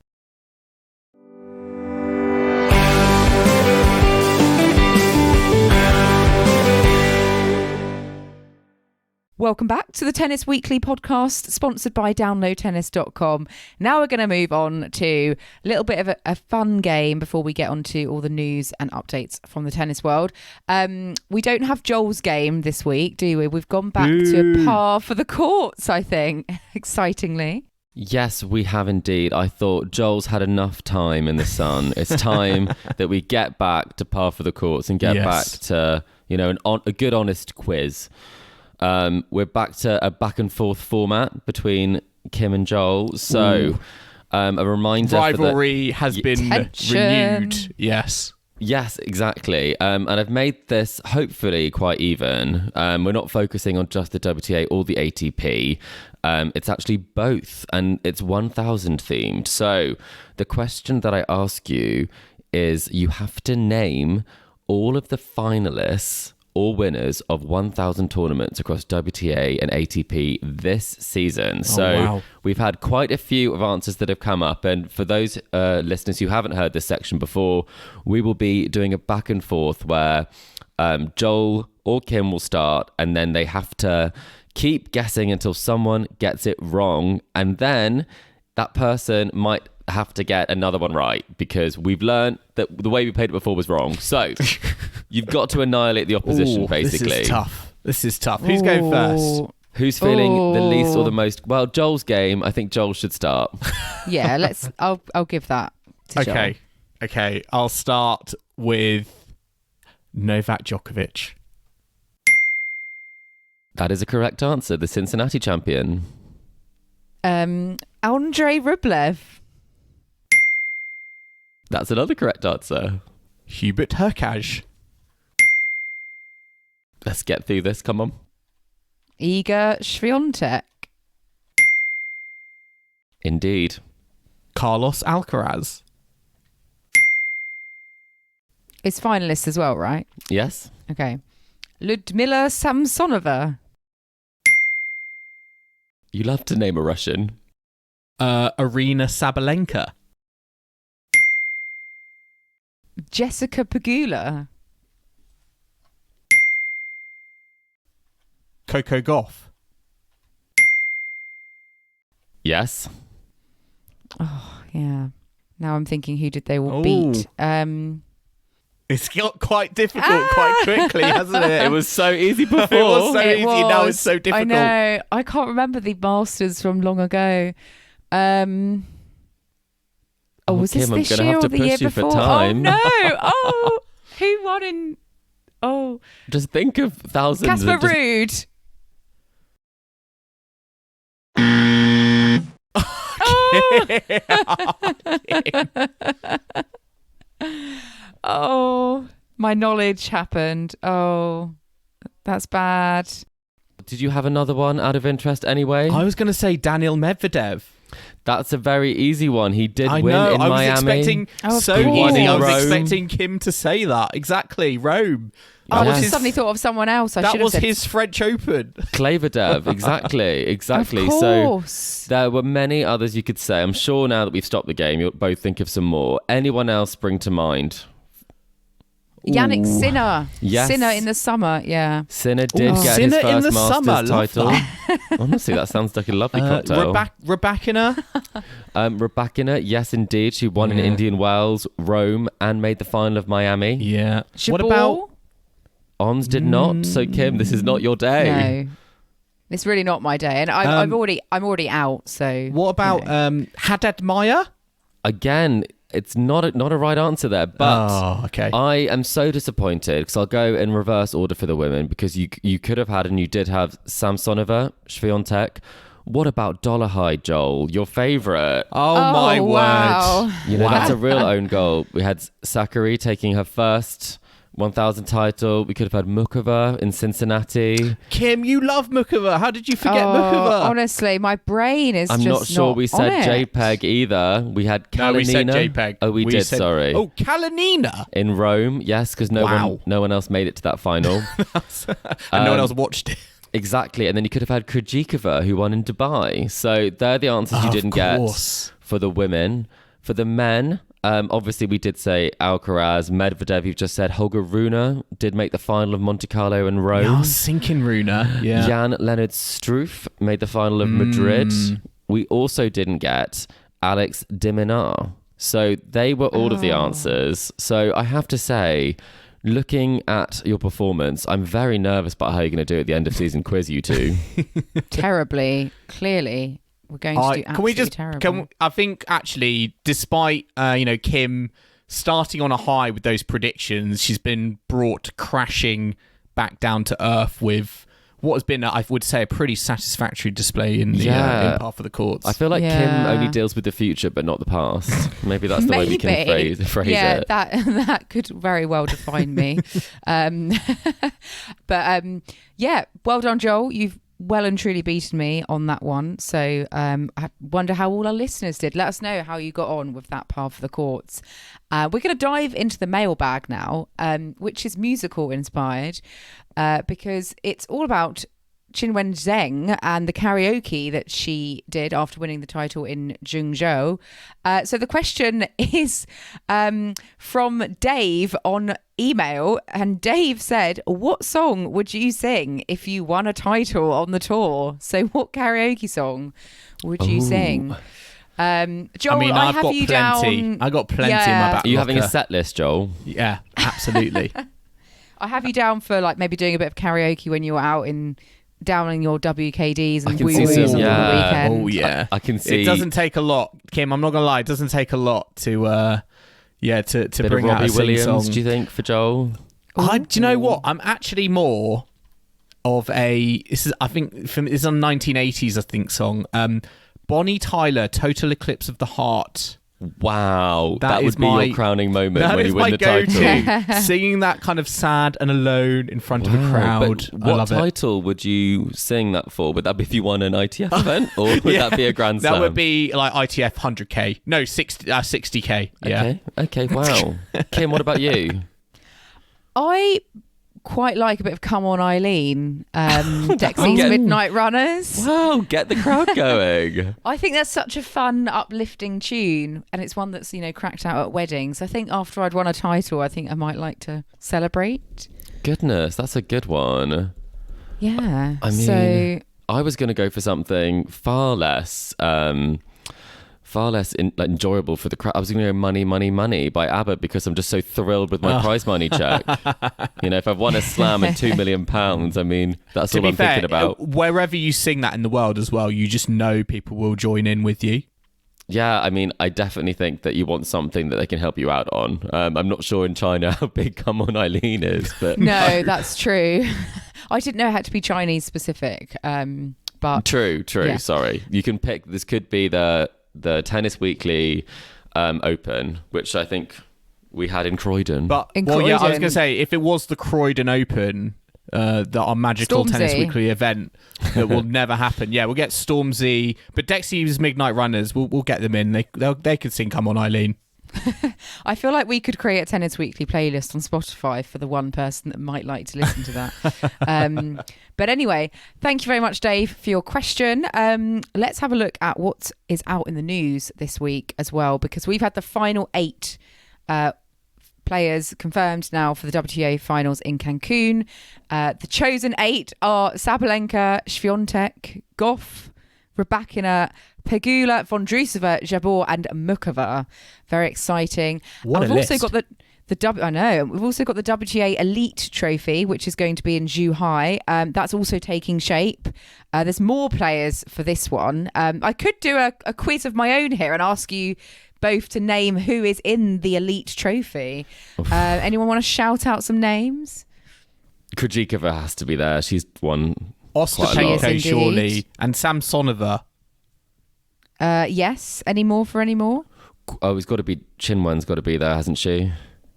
Welcome back to the Tennis Weekly podcast, sponsored by downloadtennis.com. Now we're going to move on to a little bit of a fun game before we get on to all the news and updates from the tennis world. We don't have Joel's game this week, do we? We've gone back to a par for the courts, I think, excitingly. Yes, we have indeed. I thought Joel's had enough time in the sun. It's time that we get back to par for the courts and get back to, a good, honest quiz. We're back to a back and forth format between Kim and Joel. So a reminder, rivalry has been renewed. Yes, exactly. And I've made this hopefully quite even. We're not focusing on just the WTA or the ATP. It's actually both, and it's 1000 themed. So the question that I ask you is, you have to name all of the finalists or winners of 1000 tournaments across WTA and ATP this season. So we've had quite a few of answers that have come up. And for those listeners who haven't heard this section before, we will be doing a back and forth where Joel or Kim will start, and then they have to keep guessing until someone gets it wrong. And then that person might have to get another one right, because we've learned that the way we played it before was wrong. So you've got to annihilate the opposition, basically. This is tough. Who's going first? Who's feeling the least or the most? Well, Joel's game. I think Joel should start. Yeah, I'll give that to Joel. Okay. I'll start with Novak Djokovic. That is a correct answer. The Cincinnati champion. Andrey Rublev. That's another correct answer. Hubert Hurkacz. Let's get through this. Come on. Iga Swiatek. Indeed. Carlos Alcaraz. It's finalists as well, right? Yes. Okay. Ludmila Samsonova. You love to name a Russian. Arina Sabalenka. Jessica Pegula. Coco Gauff. Yes. Oh, yeah. Now I'm thinking, who did they all Ooh. beat? It's got quite difficult quite quickly, hasn't it? It was so easy before. It was so easy, now it's so difficult. I know. I can't remember the Masters from long ago. Was Kim, this I'm this gonna year have or to the push year you for before? time. Oh no! Oh, who won in? Oh, Just think of thousands. Casper of just- Ruud. Oh, my knowledge happened. Oh, that's bad. Did you have another one out of interest anyway? I was going to say Daniel Medvedev. That's a very easy one. He did I win know. in I was Miami. expecting Oh, of so course. easy. I was Rome. expecting Kim to say that. Exactly. Rome. I Yes. just suddenly thought of someone else. I That should have was said. his French Open. Klaverdev, exactly. Of course. So there were many others you could say. I'm sure now that we've stopped the game, you'll both think of some more. Anyone else spring to mind? Yannick Sinner. Yes. Sinner in the summer. Yeah. Sinner did get Sinner his in first the Masters summer. Love title. that. Honestly, that sounds like a lovely cocktail. Rebecca. Rebecca, yes, indeed. She won in Indian Wells, Rome, and made the final of Miami. Yeah. What Jabeur? about... Ons did not. So, Kim, this is not your day. No, it's really not my day, and I'm already out. So What about Haddad Maya? Again, it's not a right answer there, but okay. I am so disappointed because I'll go in reverse order for the women because you could have had and you did have Samsonova, Swiatek. What about Zhuhai, Joel? Your favourite. Oh my wow. word. You know, that's a real own goal. We had Sakkari taking her first 1,000 title. We could have had Mukova in Cincinnati. Kim, you love Mukova. How did you forget Mukova? Honestly, my brain is I'm just not sure we on said it. JPEG either. We had Kalinina. No, we said JPEG. Oh, we did, said, sorry. Oh, Kalinina. In Rome, yes, because no one else made it to that final. And no one else watched it. Exactly. And then you could have had Krejcikova, who won in Dubai. So they're the answers you didn't get for the women. For the men, obviously we did say Alcaraz, Medvedev, you've just said. Holger Rune did make the final of Monte Carlo and Rome. Yeah, sinking Rune. Yeah. Jan-Lennard Struff made the final of Madrid. We also didn't get Alex de Minaur. So they were all of the answers. So I have to say, looking at your performance, I'm very nervous about how you're going to do at the end of season quiz, you two. Terribly, clearly. We're going to do absolutely terrible. I think actually, despite Kim starting on a high with those predictions, she's been brought crashing back down to earth with what has been, I would say, a pretty satisfactory display in the in half of the courts. I feel like Kim only deals with the future, but not the past. Maybe that's the way we can phrase it. That could very well define me. But well done, Joel. You've well and truly beaten me on that one. So I wonder how all our listeners did. Let us know how you got on with that part of the courts. We're going to dive into the mailbag now, which is musical inspired, because it's all about Qinwen Zheng and the karaoke that she did after winning the title in Zhengzhou. So the question is from Dave on email, and Dave said, what song would you sing if you won a title on the tour? So what karaoke song would you sing? Joel, I've got plenty. I got plenty in my back. Are you having a set list, Joel? Yeah, absolutely. I have you down for like maybe doing a bit of karaoke when you were out in downing your WKDs I and can see woo-woos some, on yeah. the weekend. Oh yeah, I can see. It doesn't take a lot, Kim. I'm not gonna lie. It doesn't take a lot to bit bring of out Robbie a sing Williams, song. do you think, for Joel? Do you know what? I'm actually more of a. This is a 1980s, I think, song. Bonnie Tyler, "Total Eclipse of the Heart." Wow, That that is would be my- your crowning moment That when is you win my the go-to. title. Singing that kind of sad and alone in front of a Wow, crowd. but I what love it. title would you sing that for? Would that be if you won an ITF event, or would that be a Grand Slam? That would be like ITF 100k. No, 60k. Yeah. Okay, wow. Kim, what about you? I quite like a bit of "Come On Eileen," Dexy's Get- Midnight Runners. Wow, get the crowd going. I think that's such a fun, uplifting tune, and it's one that's cracked out at weddings. I think after I'd won a title, I think I might like to celebrate. Goodness, that's a good one. Yeah. I mean, so I was going to go for something far less enjoyable for the crowd. I was going to go "Money, Money, Money" by ABBA because I'm just so thrilled with my prize money check. If I've won a slam and £2 million, I mean, that's To all be I'm fair, thinking about. wherever you sing that in the world as well, you just know people will join in with you. Yeah, I mean, I definitely think that you want something that they can help you out on. I'm not sure in China how big "Come On Eileen" is, but no, that's true. I didn't know it had to be Chinese specific, but true. Yeah. Sorry, you can pick. This could be the Tennis Weekly Open, which I think we had in Croydon. But In I was Croydon. going to say, if it was the Croydon Open, our magical Stormzy. Tennis Weekly event that will never happen. Yeah, we'll get Stormzy, but Dexy's Midnight Runners, we'll get them in. They could sing "Come On Eileen." I feel like we could create a Tennis Weekly playlist on Spotify for the one person that might like to listen to that. But anyway, thank you very much, Dave, for your question. Let's have a look at what is out in the news this week as well, because we've had the final 8 players confirmed now for the WTA Finals in Cancun. The chosen 8 are Sabalenka, Swiatek, Goff, Rybakina, Pegula, Vondrousova, Jabeur, and Mukova. Very exciting. What We've a also list. got I know. We've also got the WTA Elite Trophy, which is going to be in Zhuhai. That's also taking shape. There's more players for this one. I could do a quiz of my own here and ask you both to name who is in the Elite Trophy. Anyone want to shout out some names? Krejcikova has to be there. She's won quite a lot. Yes, Ostapenko, indeed. surely, and Samsonova. Yes. Any more for any more? Oh, it's got to be Qinwen's got to be there, hasn't she?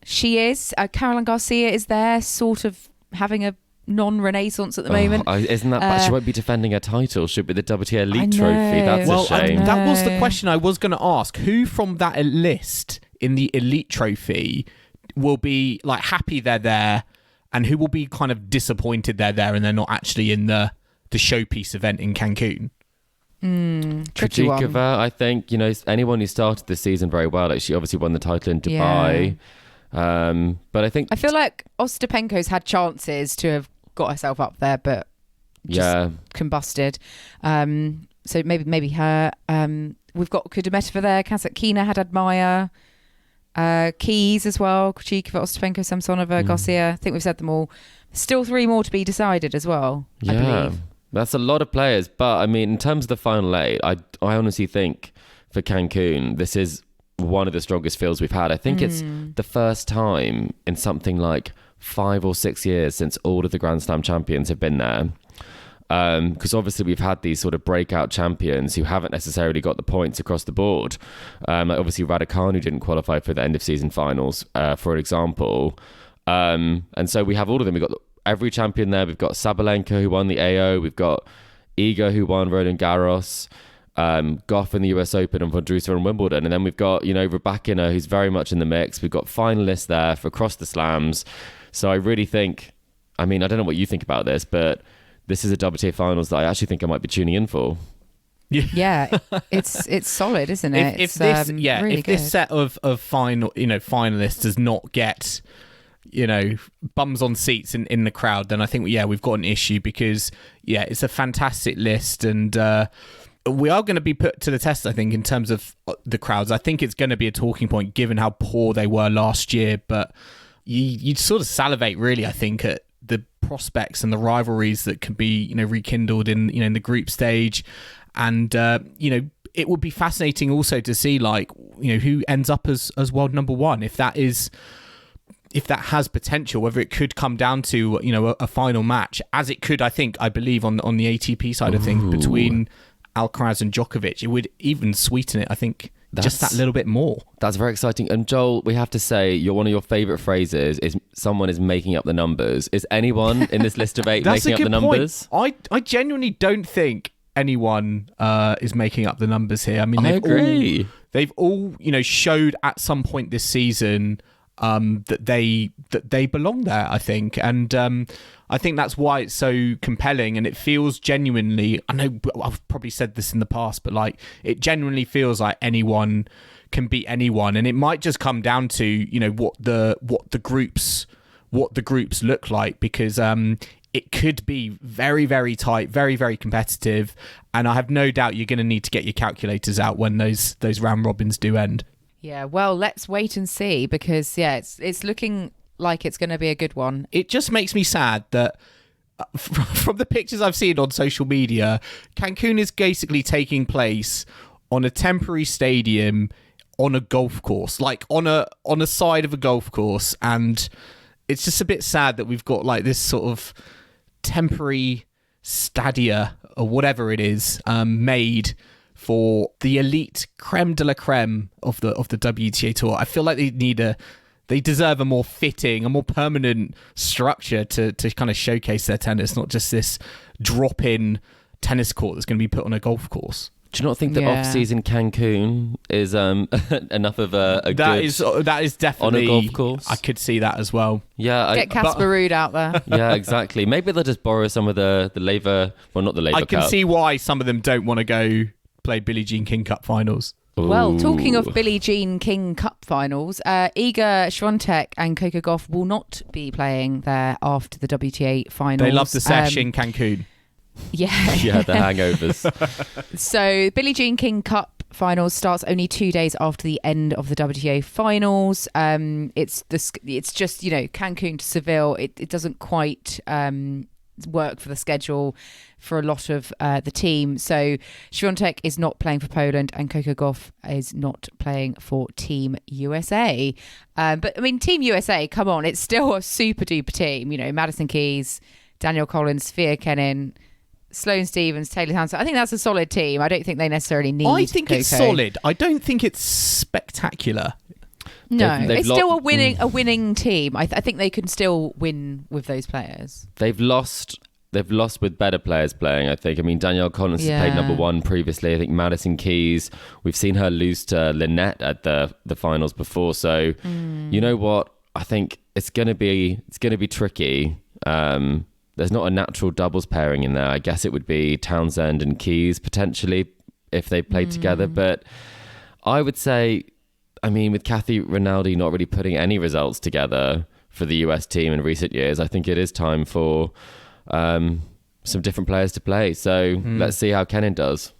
She is. Caroline Garcia is there, sort of having a non-renaissance at the moment. Isn't that bad? She won't be defending her title. Should be the WTA Elite I know. Trophy. That's Well, a shame. that was the question I was going to ask. Who from that list in the Elite Trophy will be like happy they're there, and who will be kind of disappointed they're there and they're not actually in the showpiece event in Cancun? Tricky one. Krejcikova, I think, anyone who started the season very well, like she obviously won the title in Dubai. But I think I feel like Ostapenko's had chances to have got herself up there, but just combusted. So maybe her. We've got Kudermetova there. Kasatkina had Admire. Keys as well. Krejcikova, Ostapenko, Samsonova, Garcia. I think we've said them all. Still 3 more to be decided as well, I believe. That's a lot of players. But I mean, in terms of the final 8, I honestly think for Cancun, this is one of the strongest fields we've had. I think it's the first time in something like 5 or 6 years since all of the Grand Slam champions have been there. Because obviously we've had these sort of breakout champions who haven't necessarily got the points across the board. Like obviously Raducanu didn't qualify for the end of season finals, for example. And so we have all of them. We've got every champion there. We've got Sabalenka who won the AO. We've got Iga who won Roland Garros. Goff in the US Open and Vondrousova in Wimbledon. And then we've got, Rybakina who's very much in the mix. We've got finalists there for across the slams. So I really think, I don't know what you think about this, but this is a WTA Finals that I actually think I might be tuning in for. Yeah, it's solid, isn't it? If this good. set of finalists does not get bums on seats in the crowd, then I think we've got an issue, because it's a fantastic list, and we are going to be put to the test, I think, in terms of the crowds. I think it's going to be a talking point given how poor they were last year, but you'd sort of salivate really, I think, at the prospects and the rivalries that can be rekindled in the group stage, and it would be fascinating also to see who ends up as world number one, if that has potential, whether it could come down to a final match, as it could I believe on the ATP side of things between Alcaraz and Djokovic. It would even sweeten it, I think, just that little bit more. That's very exciting. And Joel, we have to say, one of your favourite phrases is someone is making up the numbers. Is anyone in this list of 8 making up the numbers? I genuinely don't think anyone is making up the numbers here. I mean, I agree. They've all showed at some point this season that they belong there, I think, and I think that's why it's so compelling, and it feels genuinely, I know I've probably said this in the past, but it genuinely feels like anyone can beat anyone, and it might just come down to what the groups look like, because it could be very, very tight, very, very competitive, and I have no doubt you're going to need to get your calculators out when those round robins do end. Yeah, well, let's wait and see, because it's looking like it's going to be a good one. It just makes me sad that from the pictures I've seen on social media, Cancun is basically taking place on a temporary stadium on a golf course, on a side of a golf course, and it's just a bit sad that we've got this sort of temporary stadia or whatever it is made for the elite creme de la creme of the WTA Tour. I feel like they deserve a more fitting, a more permanent structure to kind of showcase their tennis, not just this drop-in tennis court that's going to be put on a golf course. Do you not think that off-season Cancun is enough of a that is definitely on a golf course? I could see that as well. Yeah, get Casper Ruud out there. Yeah, exactly. Maybe they'll just borrow some of the Laver. Well, not the Laver Cup. I can see why some of them don't want to go play Billie Jean King Cup finals. Well, talking of Billie Jean King Cup finals, Iga Swiatek and Coco Gauff will not be playing there after the WTA Finals. They love the sesh in Cancun. Yeah. Yeah, the hangovers. So Billie Jean King Cup Finals starts only 2 days after the end of the WTA Finals. It's just Cancun to Seville. It doesn't quite work for the schedule for a lot of the team. So Swiatek is not playing for Poland and Coco Gauff is not playing for Team USA. But I mean, Team USA, come on, it's still a super duper team. Madison Keys, Danielle Collins, Sophia Kenin, Sloane Stephens, Taylor Townsend. I think that's a solid team. I don't think they necessarily need I think Coco. It's solid. I don't think it's spectacular. No, it's still a winning team. I think they can still win with those players. They've lost with better players playing, I think. I mean, Danielle Collins has played number one previously. I think Madison Keys, we've seen her lose to Lynette at the finals before. So, you know what? I think it's gonna be tricky. There's not a natural doubles pairing in there. I guess it would be Townsend and Keys potentially if they played together. But I would say, I mean, with Kathy Rinaldi not really putting any results together for the US team in recent years, I think it is time for some different players to play. So let's see how Kenin does.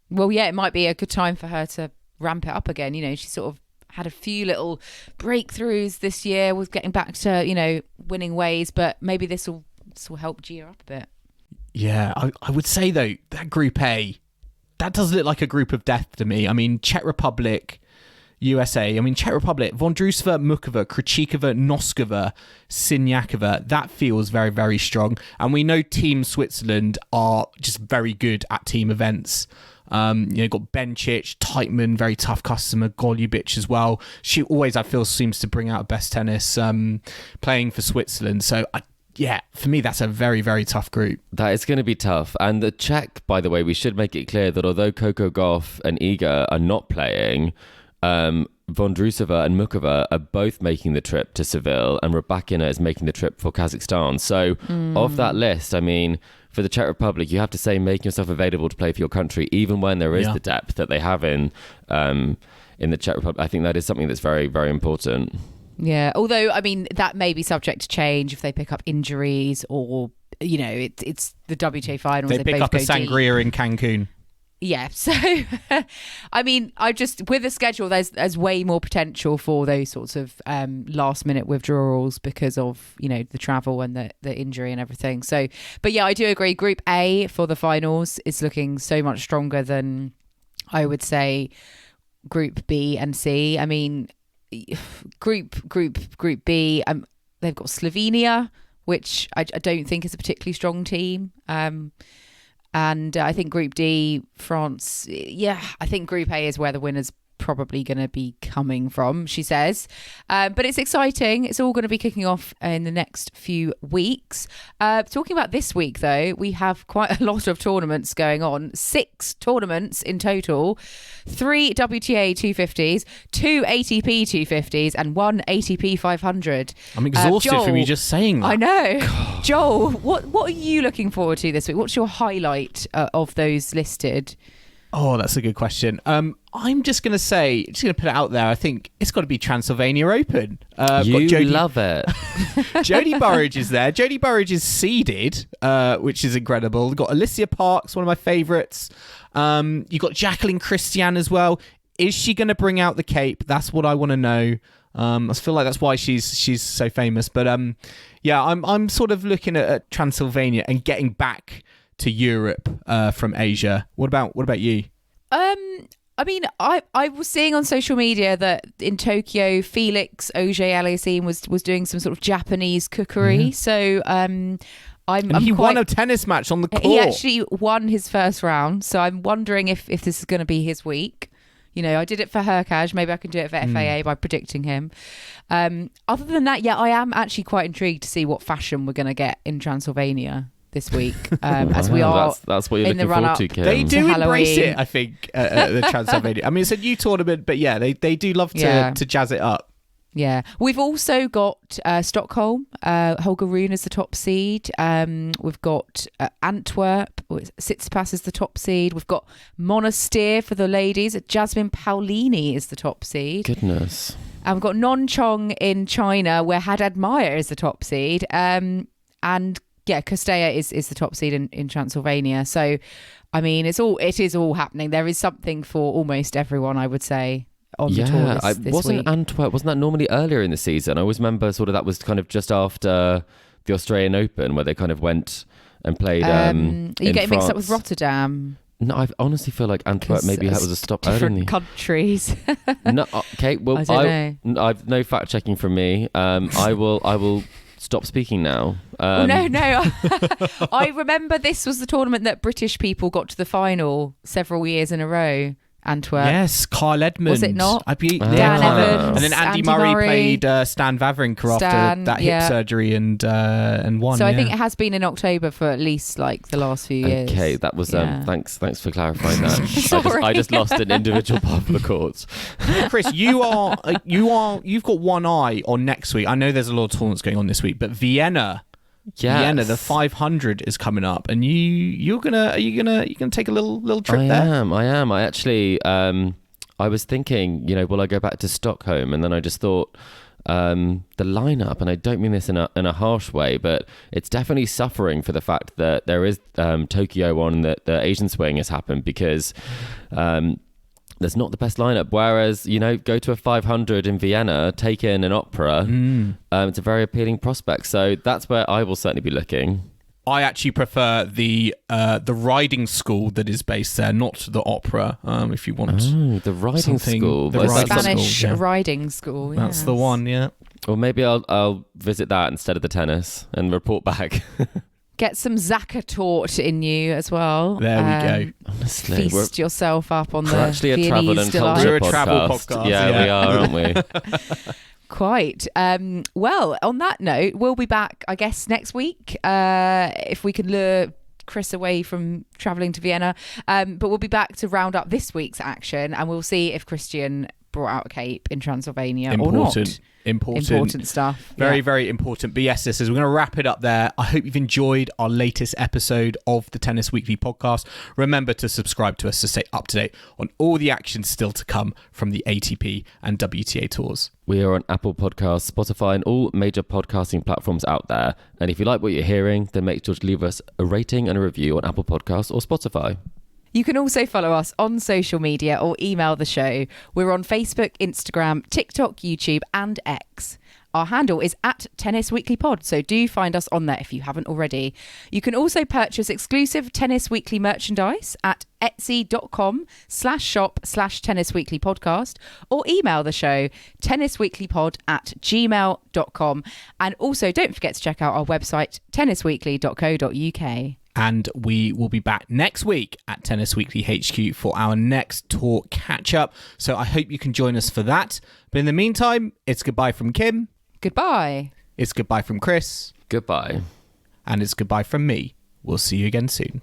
Well, yeah, it might be a good time for her to ramp it up again. She sort of had a few little breakthroughs this year with getting back to, winning ways, but maybe this will help Gia up a bit. Yeah, I would say, though, that Group A, that does look like a group of death to me. I mean, Czech Republic, USA. I mean, Czech Republic, Vondrousova, Mukova, Krejcikova, Noskova, Siniakova. That feels very, very strong. And we know Team Switzerland are just very good at team events. Got Bencic, Teichmann, very tough customer, Golubich as well. She always, I feel, seems to bring out best tennis playing for Switzerland. So, for me, that's a very, very tough group. That is going to be tough. And the Czech, by the way, we should make it clear that although Coco Gauff and Iga are not playing, Vondrousova and Mukova are both making the trip to Seville, and Rybakina is making the trip for Kazakhstan. So of that list, I mean, for the Czech Republic, you have to say making yourself available to play for your country, even when there is the depth that they have in the Czech Republic. I think that is something that's very, very important. Yeah, although, I mean, that may be subject to change if they pick up injuries or, it's the WTA Finals. They pick both up a go sangria deep. in Cancun. Yeah, so I mean, I just with the schedule, there's way more potential for those sorts of last minute withdrawals because of the travel and the injury and everything. So, but yeah, I do agree. Group A for the finals is looking so much stronger than I would say Group B and C. I mean, Group B, they've got Slovenia, which I don't think is a particularly strong team. And I think Group D, France, I think Group A is where the winner's probably going to be coming from, she says. But it's exciting. It's all going to be kicking off in the next few weeks. Talking about this week, though, we have quite a lot of tournaments going on. 6 tournaments in total. 3 WTA 250s, 2 ATP 250s, and 1 ATP 500. I'm exhausted Joel, from you just saying that. I know. God. Joel, what are you looking forward to this week? What's your highlight of those listed? Oh, that's a good question. I'm just going to put it out there. I think it's got to be Transylvania Open. You love it. Jodie Burrage is there. Jodie Burrage is seeded, which is incredible. We've got Alicia Parks, one of my favourites. You've got Jacqueline Christian as well. Is she going to bring out the cape? That's what I want to know. I feel like that's why she's so famous. But I'm sort of looking at Transylvania and getting back to Europe from Asia. What about you? I mean, I was seeing on social media that in Tokyo, Felix Auger-Aliassime was doing some sort of Japanese cookery. Yeah. So he won a tennis match on the court. He actually won his first round. So I'm wondering if this is going to be his week. I did it for Hurkacz. Maybe I can do it for FAA by predicting him. Other than that, I am actually quite intrigued to see what fashion we're going to get in Transylvania this week, as we are. That's what you're in looking the forward to, Kim. They do embrace it, I think, the Transylvania. I mean, it's a new tournament, but they do love to jazz it up. Yeah, we've also got Stockholm. Holger Rune is the top seed. We've got Antwerp. Tsitsipas is the top seed. We've got Monastir for the ladies. Jasmine Paolini is the top seed. Goodness. And we've got Nonchong in China, where Haddad Meyer is the top seed. And Kostaya is the top seed in Transylvania. So, I mean, it is all happening. There is something for almost everyone, I would say, on the tour this week. Antwerp, wasn't that normally earlier in the season? I always remember sort of that was kind of just after the Australian Open, where they kind of went and played Are you getting France. mixed up with Rotterdam? No, I honestly feel like Antwerp maybe was a stop early. Different countries. No, okay. Well, I don't know. I've no fact checking from me. I will stop speaking now. No. I remember this was the tournament that British people got to the final several years in a row. Antwerp. Yes, Kyle Edmund. Was it not? Dan Evans. And then Andy Murray played Stan Wawrinka after that hip surgery and won. So I think it has been in October for at least like the last few years. Okay, that was thanks for clarifying that. I just lost an individual part of the courts. Chris, you've got one eye on next week. I know there's a lot of tournaments going on this week, but Vienna, the 500 is coming up, and are you gonna take a little trip there? I am. I actually I was thinking, will I go back to Stockholm? And then I just thought the lineup, and I don't mean this in a harsh way, but it's definitely suffering for the fact that there is Tokyo on the Asian swing has happened, because there's not the best lineup. Whereas, go to a 500 in Vienna, take in an opera. It's a very appealing prospect. So that's where I will certainly be looking. I actually prefer the riding school that is based there, not the opera. If you want the riding school, the Spanish riding school. Yes. That's the one. Yeah. Or maybe I'll visit that instead of the tennis and report back. Get some Zaka tort in you as well. There we go. Honestly, feast yourself up on the we're actually a travel and culture We're a travel podcast. Yeah, we are, aren't we? Quite. Well, on that note, we'll be back, I guess, next week if we can lure Chris away from travelling to Vienna. But we'll be back to round up this week's action, and we'll see if Christian brought out a cape in Transylvania or not. Important stuff. Very, very important. But yes, we're going to wrap it up there. I hope you've enjoyed our latest episode of the Tennis Weekly podcast. Remember to subscribe to us to stay up to date on all the action still to come from the ATP and WTA tours. We are on Apple Podcasts, Spotify, and all major podcasting platforms out there. And if you like what you're hearing, then make sure to leave us a rating and a review on Apple Podcasts or Spotify. You can also follow us on social media or email the show. We're on Facebook, Instagram, TikTok, YouTube, and X. Our handle is @TennisWeeklyPod, so do find us on there if you haven't already. You can also purchase exclusive Tennis Weekly merchandise at etsy.com/shop/tennisweeklypodcast or email the show tennisweeklypod@gmail.com. And also don't forget to check out our website tennisweekly.co.uk. And we will be back next week at Tennis Weekly HQ for our next tour catch-up. So I hope you can join us for that. But in the meantime, it's goodbye from Kim. Goodbye. It's goodbye from Chris. Goodbye. And it's goodbye from me. We'll see you again soon.